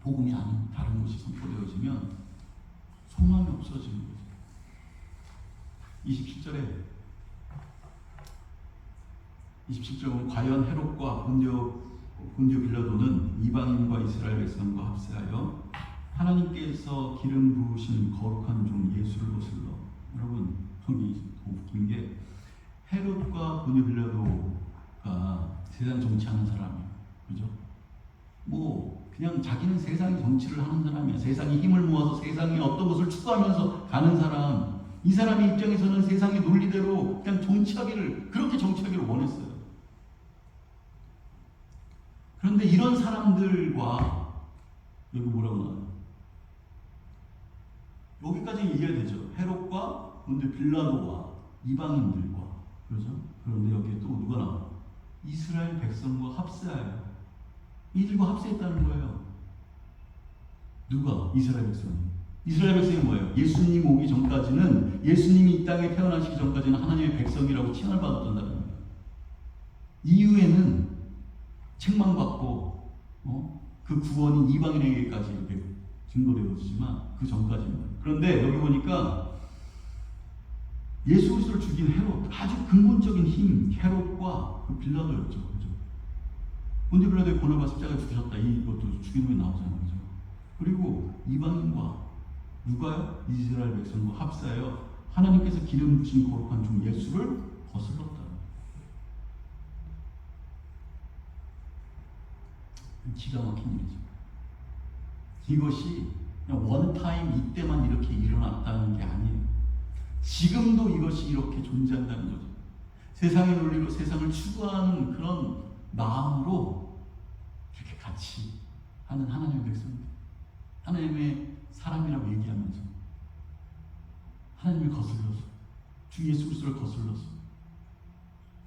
S3: 복음이 아닌 다른 곳이 선포되어지면 소망이 없어지는 거죠. 27절에 과연 헤롯과 본디오 빌라도는 이방인과 이스라엘 백성과 합세하여 하나님께서 기름 부으신 거룩한 종 예수를 거슬러. 여러분, 여기 웃긴 게 헤롯과 본디오 빌라도가 세상 정치하는 사람이에요. 그죠? 그냥 자기는 세상의 정치를 하는 사람이야. 세상에 힘을 모아서 세상에 어떤 것을 추구하면서 가는 사람. 이 사람의 입장에서는 세상의 논리대로 그냥 그렇게 정치하기를 원했어요. 그런데 이런 사람들과 여기 뭐라고 나와요? 여기까지는 이해되죠. 헤롯과 근데 빌라도와 이방인들과, 그렇죠? 그런데 여기에 또 누가 나와? 이스라엘 백성과 합세하여. 이들과 합세했다는 거예요. 누가? 이스라엘 백성이. 이스라엘 백성이 뭐예요? 예수님 오기 전까지는, 예수님이 이 땅에 태어나시기 전까지는 하나님의 백성이라고 칭을 받았단다는 거예요. 이후에는 책망받고 그 구원이 이방인에게까지 이렇게 증거되어지지만 그 전까지는. 그런데 여기 보니까 예수 그리스도를 죽인 헤롯, 아주 근본적인 힘, 헤롯과 그 빌라도였죠. 그죠? 본디 빌라도의 고나바 십자가에 죽으셨다. 이것도 죽인 후에 나오잖아요. 그죠? 그리고 이방인과 누가요? 이스라엘 백성과 합사하여 하나님께서 기름 부신 거룩한 종 예수를 거슬렀다. 기가 막힌 일이죠. 이것이 그냥 원타임 이때만 이렇게 일어났다는 게 아니에요. 지금도 이것이 이렇게 존재한다는 거죠. 세상의 논리로 세상을 추구하는 그런 마음으로 이렇게 같이 하는 하나님의 백성들, 하나님의 사람이라고 얘기하면서 하나님을 거슬러서 주 예수 그리스도를 거슬러서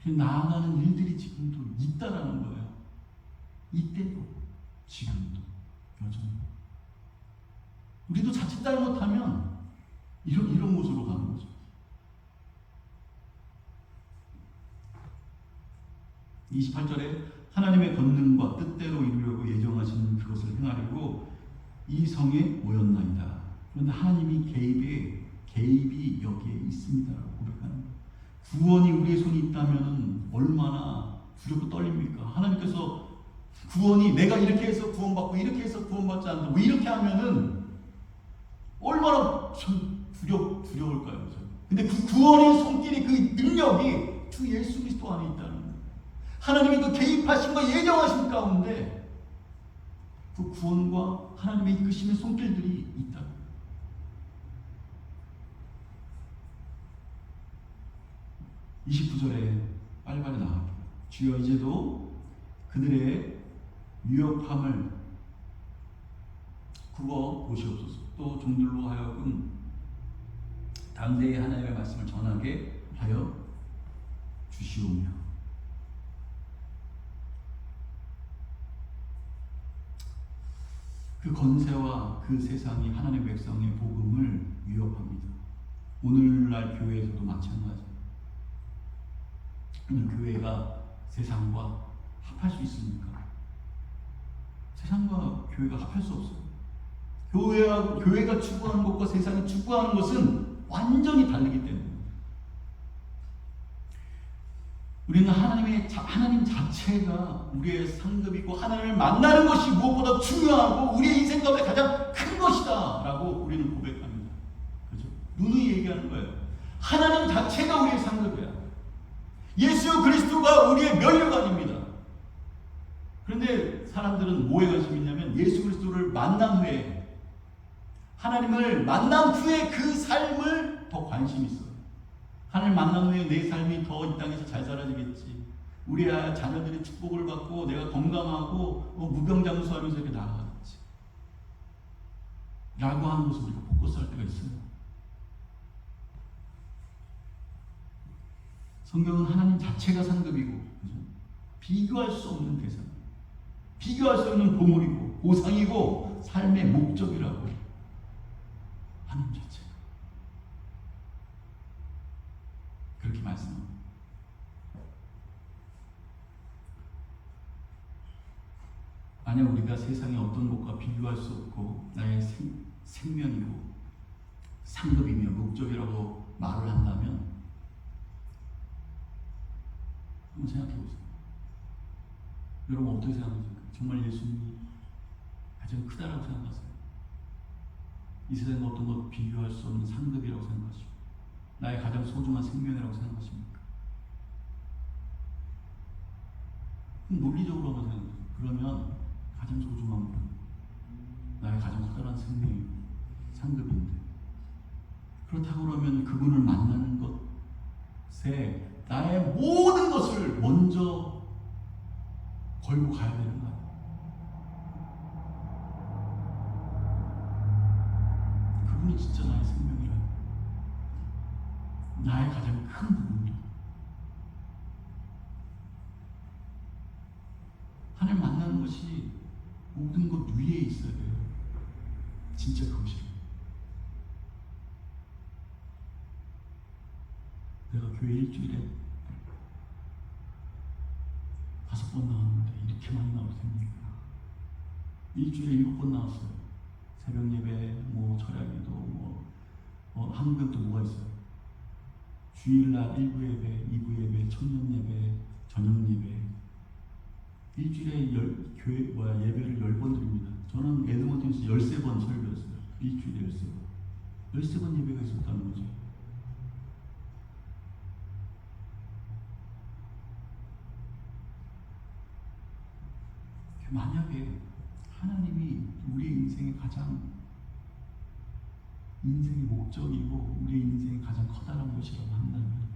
S3: 나아가는 일들이 지금도 있다라는 거예요. 이때도 지금도 여전히 우리도 자칫 잘못하면 이런 모습으로 가는 거죠. 28절에 하나님의 권능과 뜻대로 이루려고 예정하시는 그것을 행하려고 이 성에 모였나이다. 그런데 하나님이 개입이 여기에 있습니다라고 고백하는 거예요. 구원이 우리의 손에 있다면 얼마나 두렵고 떨립니까? 하나님께서 구원이 내가 이렇게 해서 구원받고 이렇게 해서 구원받지 않는다 뭐 이렇게 하면은 얼마나 두려울까요? 근데 그 구원의 손길이, 그 능력이 주 예수 그리스도 안에 있다는 거예요. 하나님의 그 개입하심과 예정하심 가운데 그 구원과 하나님의 이끄심의 손길들이 있다. 29절에 빨리빨리 나갈게요. 주여 이제도 그들의 유협함을 굽어 보시옵소서. 또 종들로 하여금 담대히 하나님의 말씀을 전하게 하여 주시오며. 그 건세와 그 세상이 하나님의 백성의 복음을 위협합니다. 오늘날 교회에서도 마찬가지입니다. 교회가 세상과 합할 수 있습니까? 세상과 교회가 합할 수 없어요. 교회가 추구하는 것과 세상이 추구하는 것은 완전히 다르기 때문에 우리는 하나님 자체가 우리의 상급이고 하나님을 만나는 것이 무엇보다 중요하고 우리의 인생 가운데 가장 큰 것이다 라고 우리는 고백합니다. 그렇죠? 누누이 얘기하는 거예요. 하나님 자체가 우리의 상급이야. 예수 그리스도가 우리의 면류관입니다. 그런데 사람들은 뭐에 관심이 있냐면 예수 그리스도를 만난 후에, 하나님을 만난 후에 그 삶을 더 관심이 있어요. 하나님 만난 후에 내 삶이 더 이 땅에서 잘 살아지겠지, 우리 자녀들이 축복을 받고 내가 건강하고 무병장수하면서 이렇게 나아가겠지 라고 하는 것을 우리가 포커스할 때가 있어요. 성경은 하나님 자체가 상급이고, 그죠? 비교할 수 없는 대상, 비교할 수 없는 보물이고 보상이고 삶의 목적이라고 하나님 자체가 그렇게 말씀합니다. 만약 우리가 세상의 어떤 것과 비교할 수 없고 나의 생명이고 상급이며 목적이라고 말을 한다면 한번 생각해 보세요. 여러분 어떻게 생각하십니까? 정말 예수님이 가장 크다라고 생각하세요? 이 세상의 어떤 것 비교할 수 없는 상급이라고 생각하시고 나의 가장 소중한 생명이라고 생각하십니까? 그럼 논리적으로 한번 생각해보세요. 그러면 가장 소중한 분, 나의 가장 커다란 생명이고 상급인데, 그렇다고 그러면 그분을 만나는 것에 나의 모든 것을 먼저 걸고 가야 되는 거야. 그분이 진짜 나의 생명이라, 나의 가장 큰 부분이라. 하나님 만나는 것이 모든 것 위에 있어야 돼요. 진짜 그것이라. 내가 교회 일주일에 5번 나왔는데 이렇게 많이 나올 셈입니까? 일주일에 7번 나왔어요. 새벽 예배, 철야기도, 한국엔 또 뭐가 있어요? 주일날 1부 예배, 2부 예배, 청년 예배, 저녁 예배. 일주일에 예배를 10번 드립니다. 저는 에드먼튼에서 13번 설교했어요. 일주일에 13번. 13번 예배가 있었다는 거죠. 만약에 하나님이 우리 인생의 인생의 목적이고 우리 인생의 가장 커다란 것이라고 한다면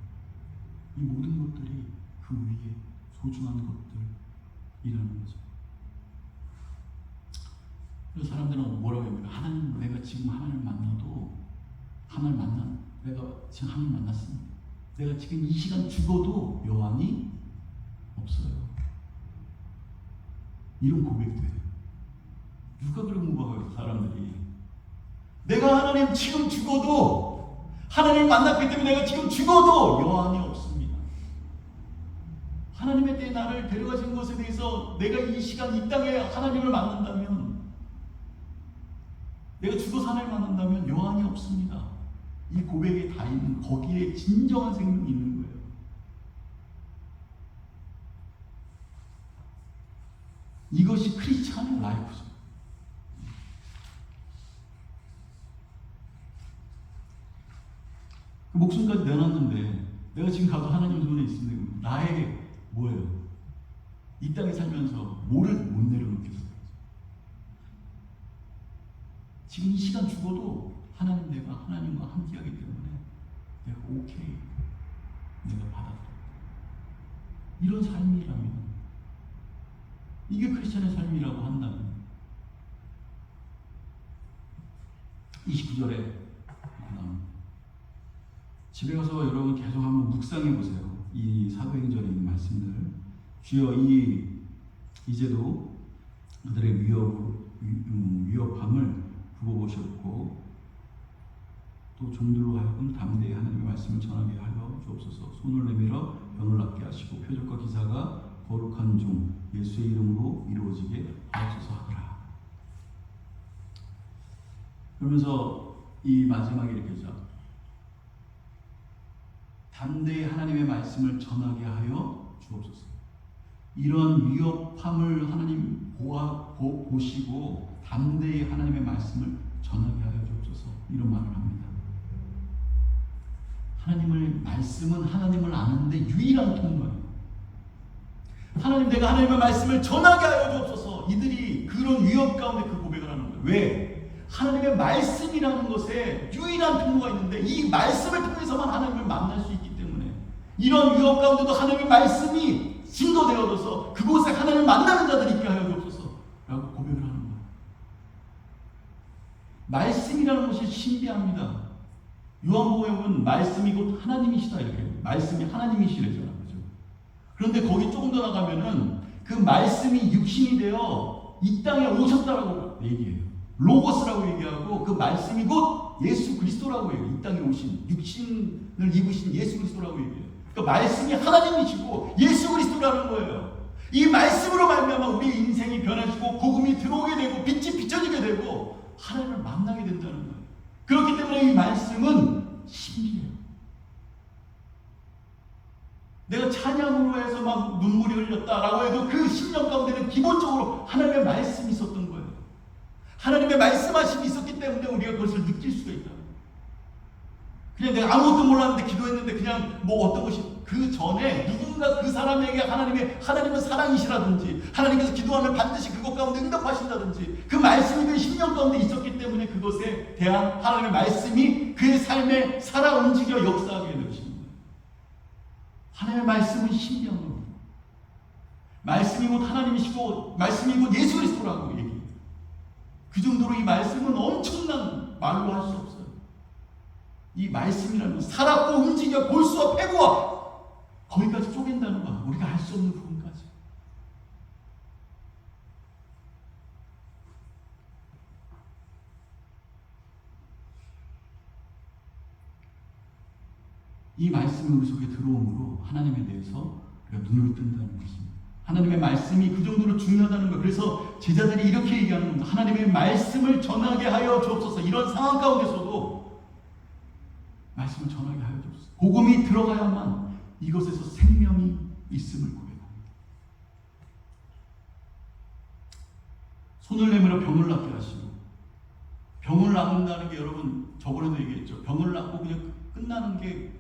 S3: 이 모든 것들이 그 위에 소중한 것들이라는 거죠. 그래서 사람들은 뭐라고 합니까? 내가 지금 하나님을 만나도 내가 지금 하나님 만났습니다. 내가 지금 이 시간 죽어도 여한이 없어요. 이런 고백도 해요. 누가 그런 거예요, 사람들이? 내가 하나님 지금 죽어도 하나님을 만났기 때문에 내가 지금 죽어도 여한이 없습니다. 하나님의 때에 나를 데려가신 것에 대해서 내가 이 시간 이 땅에 하나님을 만난다면 내가 죽어서 하나님을 만난다면 여한이 없습니다. 이 고백에 다 있는 거기에 진정한 생명이 있는 거예요. 이것이 크리스찬의 라이프죠. 목숨까지 내놨는데 내가 지금 가도 하나님 손에 있으면 나의 뭐예요? 이 땅에 살면서 뭐를 못 내려놓겠어요? 지금 이 시간 죽어도 내가 하나님과 함께하기 때문에 내가 오케이, 내가 받아들여. 이런 삶이라면 이게 크리스찬의 삶이라고 한다면 29절에 집에 가서 여러분 계속 한번 묵상해 보세요. 이 사도행전에 있는 말씀들. 주여 이제도 그들의 위협함을 두고 보셨고 또 종들로 하여금 담대히 하나님의 말씀을 전하게 하여 주옵소서. 손을 내밀어 병을 낫게 하시고 표적과 기사가 거룩한 종 예수의 이름으로 이루어지게 하옵소서 하더라. 그러면서 이 마지막에 이렇게 하죠. 담대히 하나님의 말씀을 전하게 하여 주옵소서. 이런 위협함을 하나님 보시고 담대히 하나님의 말씀을 전하게 하여 주옵소서. 이런 말을 합니다. 말씀은 하나님을 아는데 유일한 통로예요. 하나님, 내가 하나님의 말씀을 전하게 하여 주옵소서. 이들이 그런 위협 가운데 그 고백을 하는 거예요. 왜? 하나님의 말씀이라는 것에 유일한 통로가 있는데 이 말씀을 통해서만 하나님을 만날 수 있기 때문에 이런 위협 가운데도 하나님의 말씀이 증거되어져서 그곳에 하나님을 만나는 자들이 있게 하여 주옵소서 라고 고백을 하는 거예요. 말씀이라는 것이 신비합니다. 요한복음에 보면 말씀이 곧 하나님이시다 이렇게 말씀이 하나님이시래잖아요. 그죠? 그런데 거기 조금 더 나가면은 그 말씀이 육신이 되어 이 땅에 오셨다라고 얘기해요. 로고스라고 얘기하고 그 말씀이 곧 예수 그리스도라고 해요. 이 땅에 오신 육신을 입으신 예수 그리스도라고 얘기해요. 그러니까 말씀이 하나님이시고 예수 그리스도라는 거예요. 이 말씀으로 말미암아 우리 인생이 변해지고 복음이 들어오게 되고 빛이 비춰지게 되고 하나님을 만나게 된다는 거예요. 그렇기 때문에 이 말씀은 신비해요. 내가 찬양으로 해서 막 눈물이 흘렸다라고 해도 그 심령 가운데는 기본적으로 하나님의 말씀이 있었던 거예요. 하나님의 말씀하심이 있었기 때문에 우리가 그것을 느낄 수가 있다. 그냥 내가 아무것도 몰랐는데 기도했는데 그냥 뭐 어떤 것이 그 전에 누군가 그 사람에게 하나님은 사랑이시라든지 하나님께서 기도하면 반드시 그것 가운데 응답하신다든지 그 말씀이 그 심령 가운데 있었기 때문에 그것에 대한 하나님의 말씀이 그의 삶에 살아 움직여 역사하게 되는 것입니다. 하나님의 말씀은 신비한 겁니다. 말씀이 곧 하나님이시고 말씀이 곧 예수 그리스도라고 얘기해요. 그 정도로 이 말씀은 엄청난 말로 할 수 없어요. 이 말씀이라는 건 살았고 움직여 볼수와 패고와 거기까지 쪼갠다는 거야. 우리가 알 수 없는 부분까지. 이 말씀이 우리 속에 들어옴으로 하나님에 대해서 우리가 눈을 뜬다는 것입니다. 하나님의 말씀이 그 정도로 중요하다는 것. 그래서 제자들이 이렇게 얘기하는 겁니다. 하나님의 말씀을 전하게 하여 주옵소서. 이런 상황 가운데서도 말씀을 전하게 하여 주옵소서. 복음이 들어가야만 이것에서 생명이 있음을 고백합니다. 손을 내밀어 병을 낫게 하시고, 병을 낫는다는 게 여러분 저번에도 얘기했죠. 병을 낫고 그냥 끝나는 게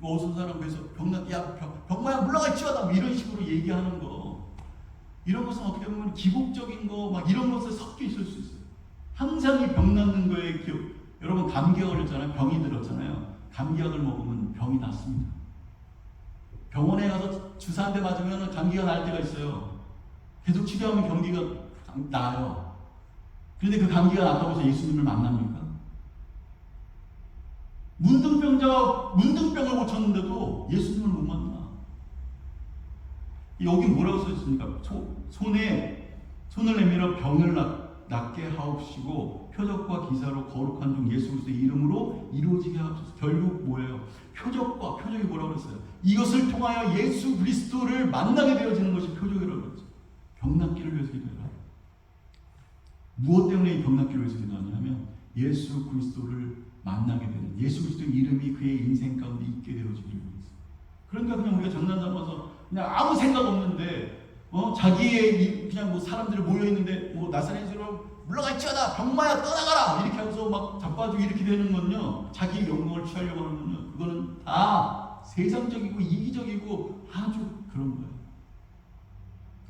S3: 어떤 사람 그래서 병마야 물러가 치워다 이런 식으로 얘기하는 거, 이런 것은 어떻게 보면 기복적인 거 막 이런 것에 섞여 있을 수 있어요. 항상 이 병 낫는 거에 기억. 여러분 감기약을 했잖아요. 병이 들었잖아요. 감기약을 먹으면 병이 낫습니다. 병원에 가서 주사 한 대 맞으면 감기가 날 때가 있어요. 계속 치료하면 감기가 나아요. 그런데 그 감기가 났다고 해서 예수님을 만납니까? 문둥병자가 문둥병을 고쳤는데도 예수님을 못 만나. 여기 뭐라고 써 있습니까? 손을 내밀어 병을 낫게 하옵시고 표적과 기사로 거룩한 종 예수 그리스도의 이름으로 이루어지게 하옵소서. 결국 뭐예요? 표적이 뭐라고 그랬어요? 이것을 통하여 예수 그리스도를 만나게 되어지는 것이 표적이라고 그랬죠. 병 낫기를 위해서 기도해라. 무엇 때문에 이 병 낫기를 위해서 기도하냐면 예수 그리스도를 만나게 되는, 예수 그리스도의 이름이 그의 인생 가운데 있게 되어지기를 위해서. 그러니까 그냥 우리가 장난 삼아서 그냥 아무 생각 없는데 자기의 그냥 뭐 사람들이 모여 있는데 뭐 나사렛으로 물러갈지어다 병마야 떠나가라 이렇게 하면서 막 자빠지고 이렇게 되는 건요, 자기의 영광을 취하려고 하는 건요, 그거는 다 세상적이고 이기적이고 아주 그런 거예요.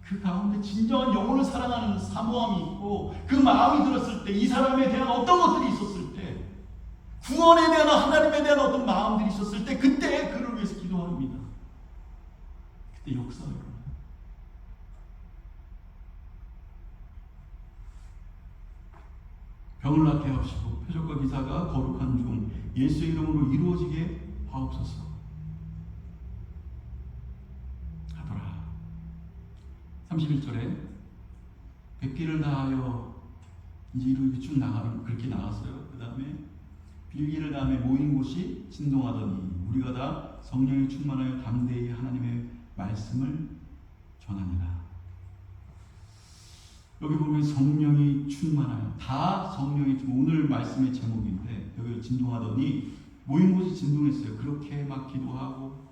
S3: 그 가운데 진정한 영혼을 사랑하는 사모함이 있고, 그 마음이 들었을 때, 이 사람에 대한 어떤 것들이 있었을 때, 구원에 대한 하나님에 대한 어떤 마음들이 있었을 때, 그때 그를 위해서 기도합니다. 그때 역사가 일어나요. 병을 낫게 하시고 표적과 기사가 거룩한 종 예수의 이름으로 이루어지게 하옵소서 하더라. 31절에 백기를 다하여 이제 이렇게 쭉 나가는, 그렇게 나갔어요. 그 다음에 빌기를 다음에 모인 곳이 진동하더니 우리가 다 성령이 충만하여 담대히 하나님의 말씀을 전하니라. 여기 보면 성령이 충만하여, 다 성령이, 오늘 말씀의 제목인데 여기 진동하더니 모인 곳이 진동했어요. 그렇게 막 기도하고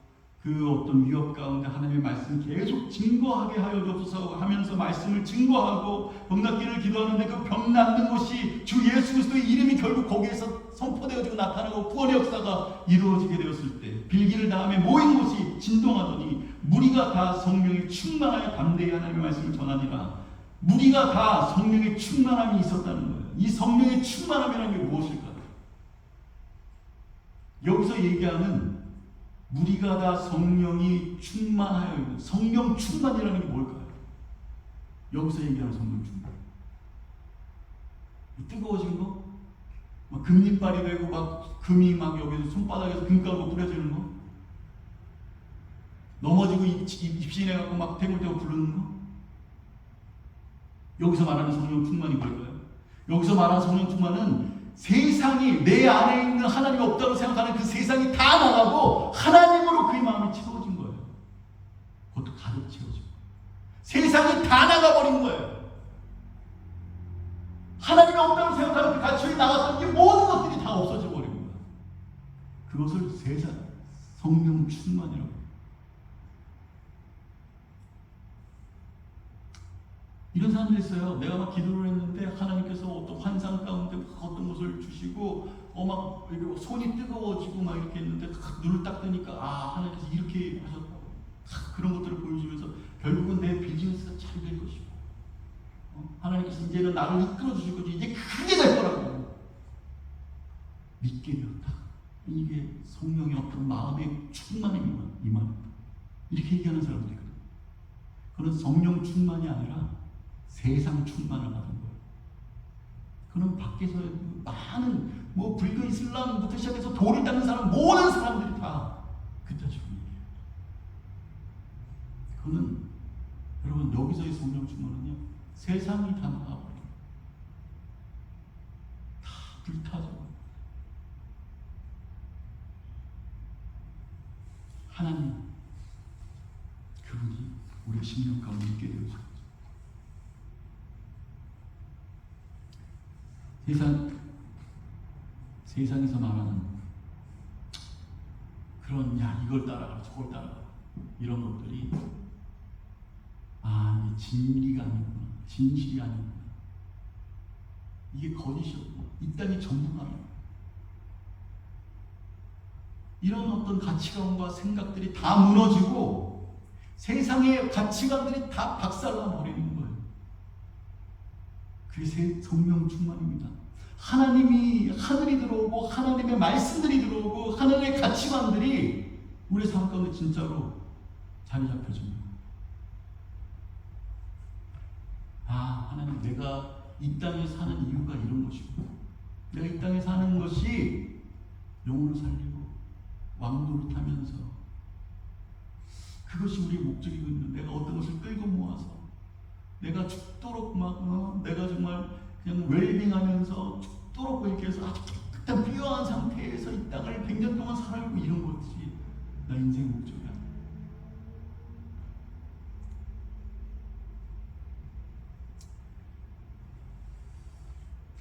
S3: 그 어떤 위협 가운데 하나님의 말씀을 계속 증거하게 하여 주옵소서 하면서 말씀을 증거하고 병 낫기를 기도하는데, 그 병 낫는 것이 주 예수 그리스도의 이름이 결국 거기에서 선포되어지고 나타나고 구원의 역사가 이루어지게 되었을 때, 빌기를 다음에 모인 곳이 진동하더니 무리가 다 성령이 충만하여 담대히 하나님의 말씀을 전하니라. 무리가 다 성령의 충만함이 있었다는 거예요. 이 성령의 충만함이라는 게 무엇일까요? 여기서 얘기하는 무리가 다 성령이 충만하여, 성령 충만이라는 게 뭘까요? 여기서 얘기하는 성령 충만. 뜨거워진 거? 막 금리빨이 되고 막 금이 막 여기서 손바닥에서 금가루가 뿌려지는 거? 넘어지고 입신해갖고 막 대굴대굴 부르는 거? 여기서 말하는 성령 충만이 뭘까요? 여기서 말하는 성령 충만은 세상이, 내 안에 있는 하나님이 없다고 생각하는 그 세상이 다 나가고 하나님으로 그의 마음이 채워진 거예요. 그것도 가득 채워진 거예요. 세상이 다 나가버린 거예요. 하나님이 없다고 생각하는 그 가치에 나갔던 이 모든 것들이 다 없어져 버린 거예요. 그것을 세상 성령 충만이라고 해요. 이런 사람들이 있어요. 내가 막 기도를 했는데 하나님께서 어떤 환상 가운데 어떤 것을 주시고 막 손이 뜨거워지고 막 이렇게 했는데 눈을 딱 뜨니까 하나님께서 이렇게 하셨다고 그런 것들을 보여주면서 결국은 내 비즈니스가 잘 될 것이고 하나님께서 이제는 나를 이끌어 주실 거지, 이제 크게 될 거라고 믿게 되었다. 이게 성령의 어떤 마음의 충만함이 임합니다. 이렇게 얘기하는 사람들이 있거든요. 그건 성령 충만이 아니라 세상 충만을 받은 거예요. 그는 밖에서 많은 불교 이슬람부터 시작해서 돌을 닦는 사람, 모든 사람들이 다 그따 주문이에요. 그는 여러분 여기서의 성령 충만은요, 세상이 다 나가버려요. 다 불타져. 하나님, 그분이 우리의 심령 가운데 있게 되어서 세상에서 말하는 그런 이걸 따라가라 저걸 따라가라 이런 것들이 이게 진리가 아니구나, 진실이 아니구나, 이게 거짓이었구나, 이 땅이 전부가 아니구나, 이런 어떤 가치관과 생각들이 다 무너지고 세상의 가치관들이 다 박살나 버리는 거예요. 그게 성령 충만입니다. 하나님이 하늘이 들어오고 하나님의 말씀들이 들어오고 하나님의 가치관들이 우리 삶 가운데 진짜로 자리 잡혀집니다. 하나님, 내가 이 땅에 사는 이유가 이런 것이고, 내가 이 땅에 사는 것이 영혼을 살리고 왕도를 타면서 그것이 우리의 목적이고 있는, 내가 어떤 것을 끌고 모아서 내가 죽도록 내가 정말 그냥 웰빙하면서 죽도록 이렇게 해서 아주 깨끗한 피어한 상태에서 이 땅을 100년 동안 살고, 이런 것이 나 인생의 목적이야.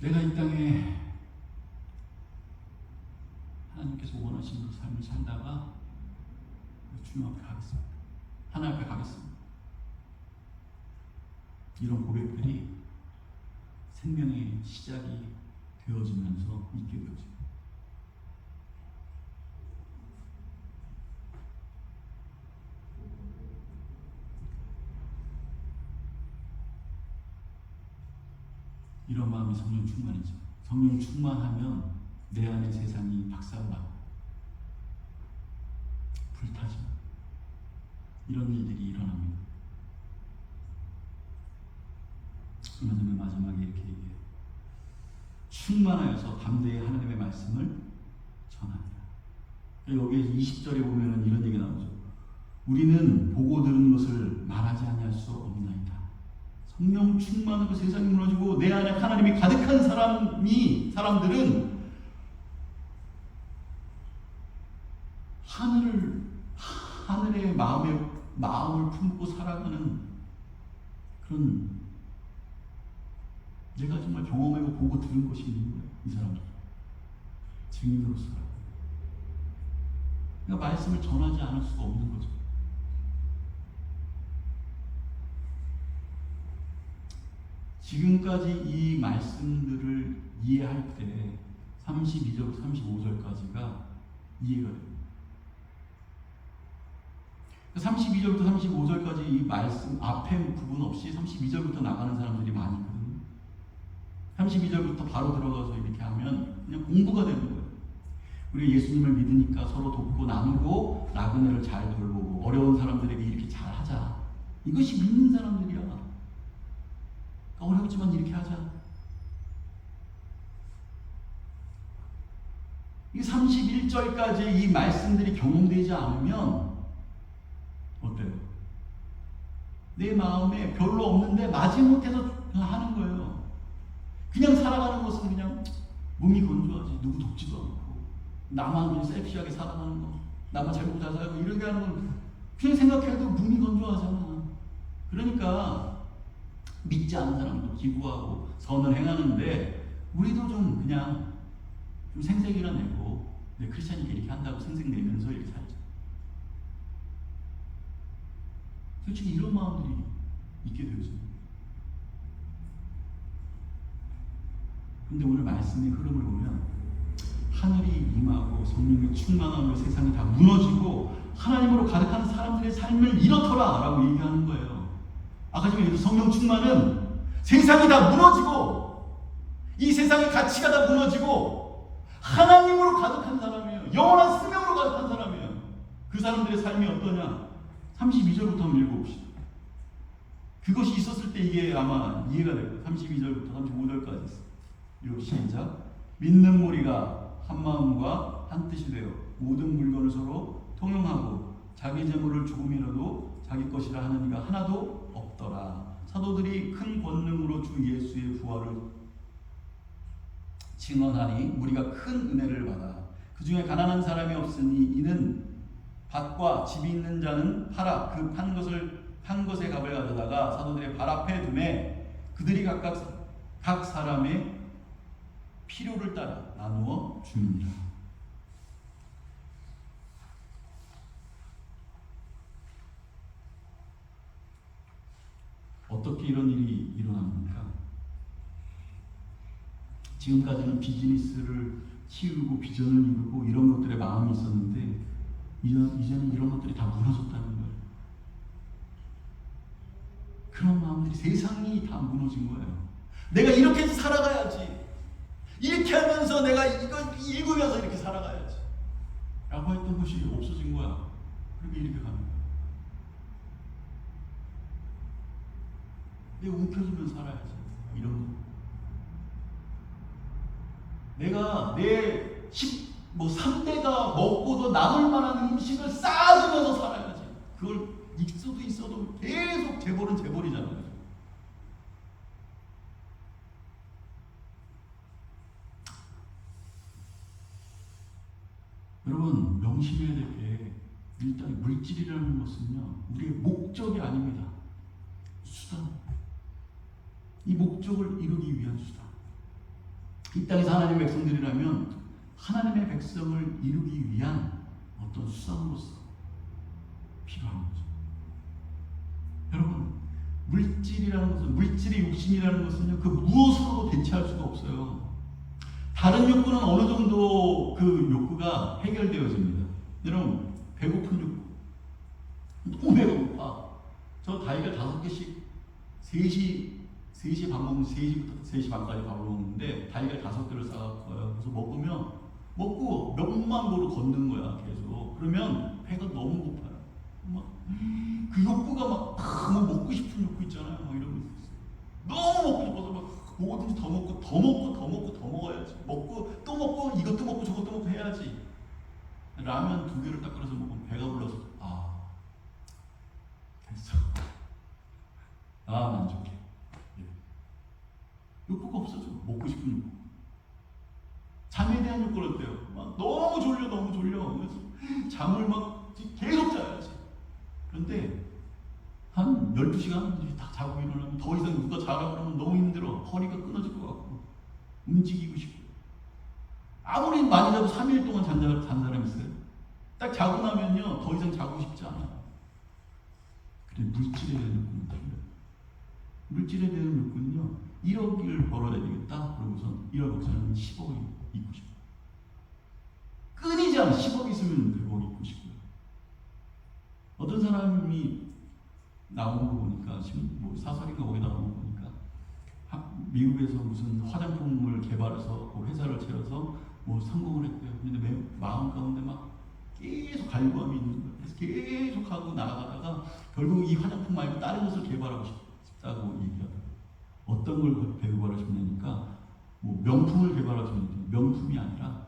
S3: 내가 이 땅에 하나님께서 원하시는 그 삶을 살다가 주님 앞에 가겠습니다. 하나님 앞에 가겠습니다. 이런 고백들이 생명의 시작이 되어지면서 있게 되어집니다. 이런 마음이 성령 충만이죠. 성령 충만하면 내 안의 세상이 박살나고 불타죠. 이런 일들이 일어납니다. 그러면서 마지막에 이렇게 얘기해요. 충만하여서 담대히 하나님의 말씀을 전하리라. 여기에 20절에 보면은 이런 얘기가 나오죠. 우리는 보고 들은 것을 말하지 아니할 수 없나이다. 성령 충만하고 세상이 무너지고 내 안에 하나님이 가득한 사람들은 하늘의 마음을 품고 살아가는 그런, 내가 정말 경험하고 보고 들은 것이 있는 거예요. 이 사람들 증인으로서. 그러니까 말씀을 전하지 않을 수가 없는 거죠. 지금까지 이 말씀들을 이해할 때 32절부터 35절까지가 이해가 됩니다. 32절부터 35절까지 이 말씀 앞에 부분 없이 32절부터 나가는 사람들이 많이 있거든요. 32절부터 바로 들어가서 이렇게 하면 그냥 공부가 되는 거예요. 우리 예수님을 믿으니까 서로 돕고 나누고 나그네를 잘 돌보고 어려운 사람들에게 이렇게 잘 하자. 이것이 믿는 사람들이야. 어렵지만 이렇게 하자. 이 31절까지 이 말씀들이 경험되지 않으면 어때요? 내 마음에 별로 없는데 마지못해서 그냥 하는 거예요. 그냥 살아가는 것은 그냥 몸이 건조하지, 누구 돕지도 않고 나만 그냥 셀피하게 살아가는 거, 나만 잘 먹고 잘 살고 이렇게 하는 건 그냥 생각해도 몸이 건조하잖아. 그러니까 믿지 않는 사람도 기부하고 선을 행하는데 우리도 좀 그냥 좀 생색이나 내고 크리스찬이니까 이렇게 한다고 생색 내면서 이렇게 살죠. 솔직히 이런 마음들이 있게 되죠. 근데 오늘 말씀의 흐름을 보면 하늘이 임하고 성령의 충만함으로 세상이 다 무너지고 하나님으로 가득한 사람들의 삶을 이렇더라 라고 얘기하는 거예요. 아까 전에 성령 충만은 세상이 다 무너지고 이 세상의 가치가 다 무너지고 하나님으로 가득한 사람이에요. 영원한 생명으로 가득한 사람이에요. 그 사람들의 삶이 어떠냐? 32절부터 한번 읽어봅시다. 그것이 있었을 때 이게 아마 이해가 될 거예요. 32절부터 35절까지 있어요. 읽어 시작. 믿는 무리가 한 마음과 한 뜻이 되어 모든 물건을 서로 통용하고 자기 재물을 조금이라도 자기 것이라 하는 이가 하나도 없더라. 사도들이 큰 권능으로 주 예수의 부활을 증언하니 우리가 큰 은혜를 받아 그 중에 가난한 사람이 없으니 이는 밭과 집이 있는 자는 팔아 그 판 것의 값을 가져다가 사도들의 발 앞에 두매 그들이 각 사람의 필요를 따라 나누어 줍니다. 어떻게 이런 일이 일어납니까? 지금까지는 비즈니스를 키우고 비전을 이루고 이런 것들에 마음이 있었는데 이제는 이런 것들이 다 무너졌다는 거예요. 그런 마음들이 세상이 다 무너진 거예요. 내가 이렇게 해서 살아가야지. 이렇게 하면서 내가 이거 읽으면서 이렇게 살아가야지. 라고 했던 것이 없어진 거야. 그렇게 이렇게 가는 거야. 내가 움켜쥐면 살아야지. 이런 거. 내가 내 3대가 먹고도 남을 만한 음식을 쌓아두면서 살아야지. 그걸 있어도 계속 재벌은 재벌이잖아요. 여러분 명심해야 될 게 일단 물질이라는 것은요 우리의 목적이 아닙니다. 수단. 이 목적을 이루기 위한 수단. 이 땅에서 하나님의 백성들이라면 하나님의 백성을 이루기 위한 어떤 수단으로서 필요한 거죠. 여러분 물질이라는 것은 물질의 욕심이라는 것은요 그 무엇으로도 대체할 수가 없어요. 다른 욕구는 어느 정도 그 욕구가 해결되어집니다. 여러분 배고픈 욕구 너무 배고파. 저 달걀 5개씩 3시 밥 먹으면 3시부터 3시 반까지 밥을 먹는데 달걀 5개를 싸갖고요. 그래서 먹고 몇만 보로 걷는 거야 계속. 그러면 배가 너무 고파요. 막 그 욕구가 막 먹고 싶은 욕구 있잖아요. 막 이런 거 있어요. 너무 먹고 싶어서 막 뭐든지 더 먹어야지. 먹고 또 먹고 이것도 먹고 저것도 먹고 해야지. 라면 2개를 딱 끓여서 먹으면 배가 불러서 됐어. 만족해. 욕구가 없어져. 먹고 싶은 욕구. 잠에 대한 욕구는 어때요? 막 너무 졸려. 그래서 잠을 막 계속 자야지. 그런데 한 12시간 딱 자고 일어나면 더 이상 누가 자라고 그러면 너무 힘들어. 허리가 끊어질 것 같고 움직이고 싶고. 아무리 많이 자도 3일 동안 잔 사람 있어요? 딱 자고 나면요 더 이상 자고 싶지 않아요. 그래 물질에 대한 욕구는 달라요. 물질에 대한 욕구는요 1억을 벌어야 되겠다. 그러고선 1억 없으면 10억이 있고 싶어요. 끊이지 않아. 10억 있으면 100억 있고 싶고요. 어떤 사람이 나오는 거 보니까 지금 뭐 사설인가 거기 나오는 거 보니까 미국에서 무슨 화장품을 개발해서 그 회사를 차려서 뭐 성공을 했대요. 근데 마음 가운데 막 계속 갈구함이 있는 거예요. 그래서 계속 하고 나아가다가 결국 이 화장품 말고 다른 것을 개발하고 싶다고 얘기하더라고요. 어떤 걸 개발하고 싶냐니까 뭐 명품을 개발하고 싶은데 명품이 아니라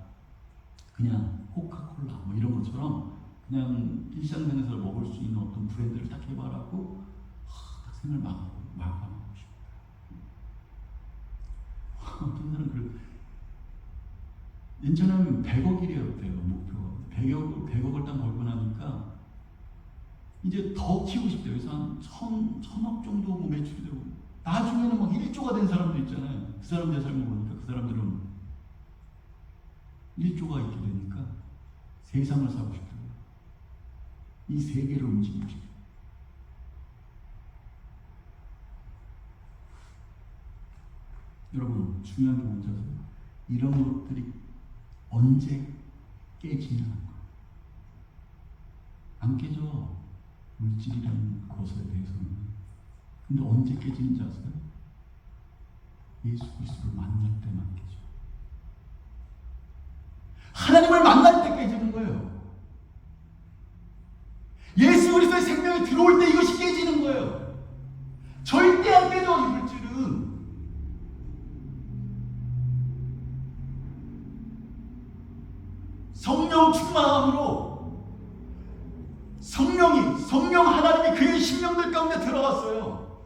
S3: 그냥 코카콜라 뭐 이런 것처럼 그냥 일상생활에서 먹을 수 있는 어떤 브랜드를 딱 개발하고 딱 생을 마감하고 싶어요. 어떤 사람은 인천은 100억이래요 목표가. 100억을 딱 벌고 나니까 이제 더 키우고 싶대요. 그래서 한 1000억 정도 뭐 매출이 되고 나중에는 막 1조가 된 사람도 있잖아요. 그 사람들의 삶을 보니까 그 사람들은 1조가 있게 되니까 세상을 사고 싶대요. 이 세계를 움직이고 싶어요. 여러분 중요한 게 뭔지 아세요? 이런 것들이 언제 깨지냐는 거예요. 안 깨져. 물질이라는 것에 대해서는. 근데 언제 깨지는지 아세요? 예수 그리스도를 만날 때만 깨져. 하나님을 만날 때 깨지는 거예요. 예수 그리스도의 생명이 들어올 때 이것이 깨지는 거예요. 절대 안 깨져 이 물질은. 성령 충만함으로 성령 하나님이 그의 심령들 가운데 들어왔어요.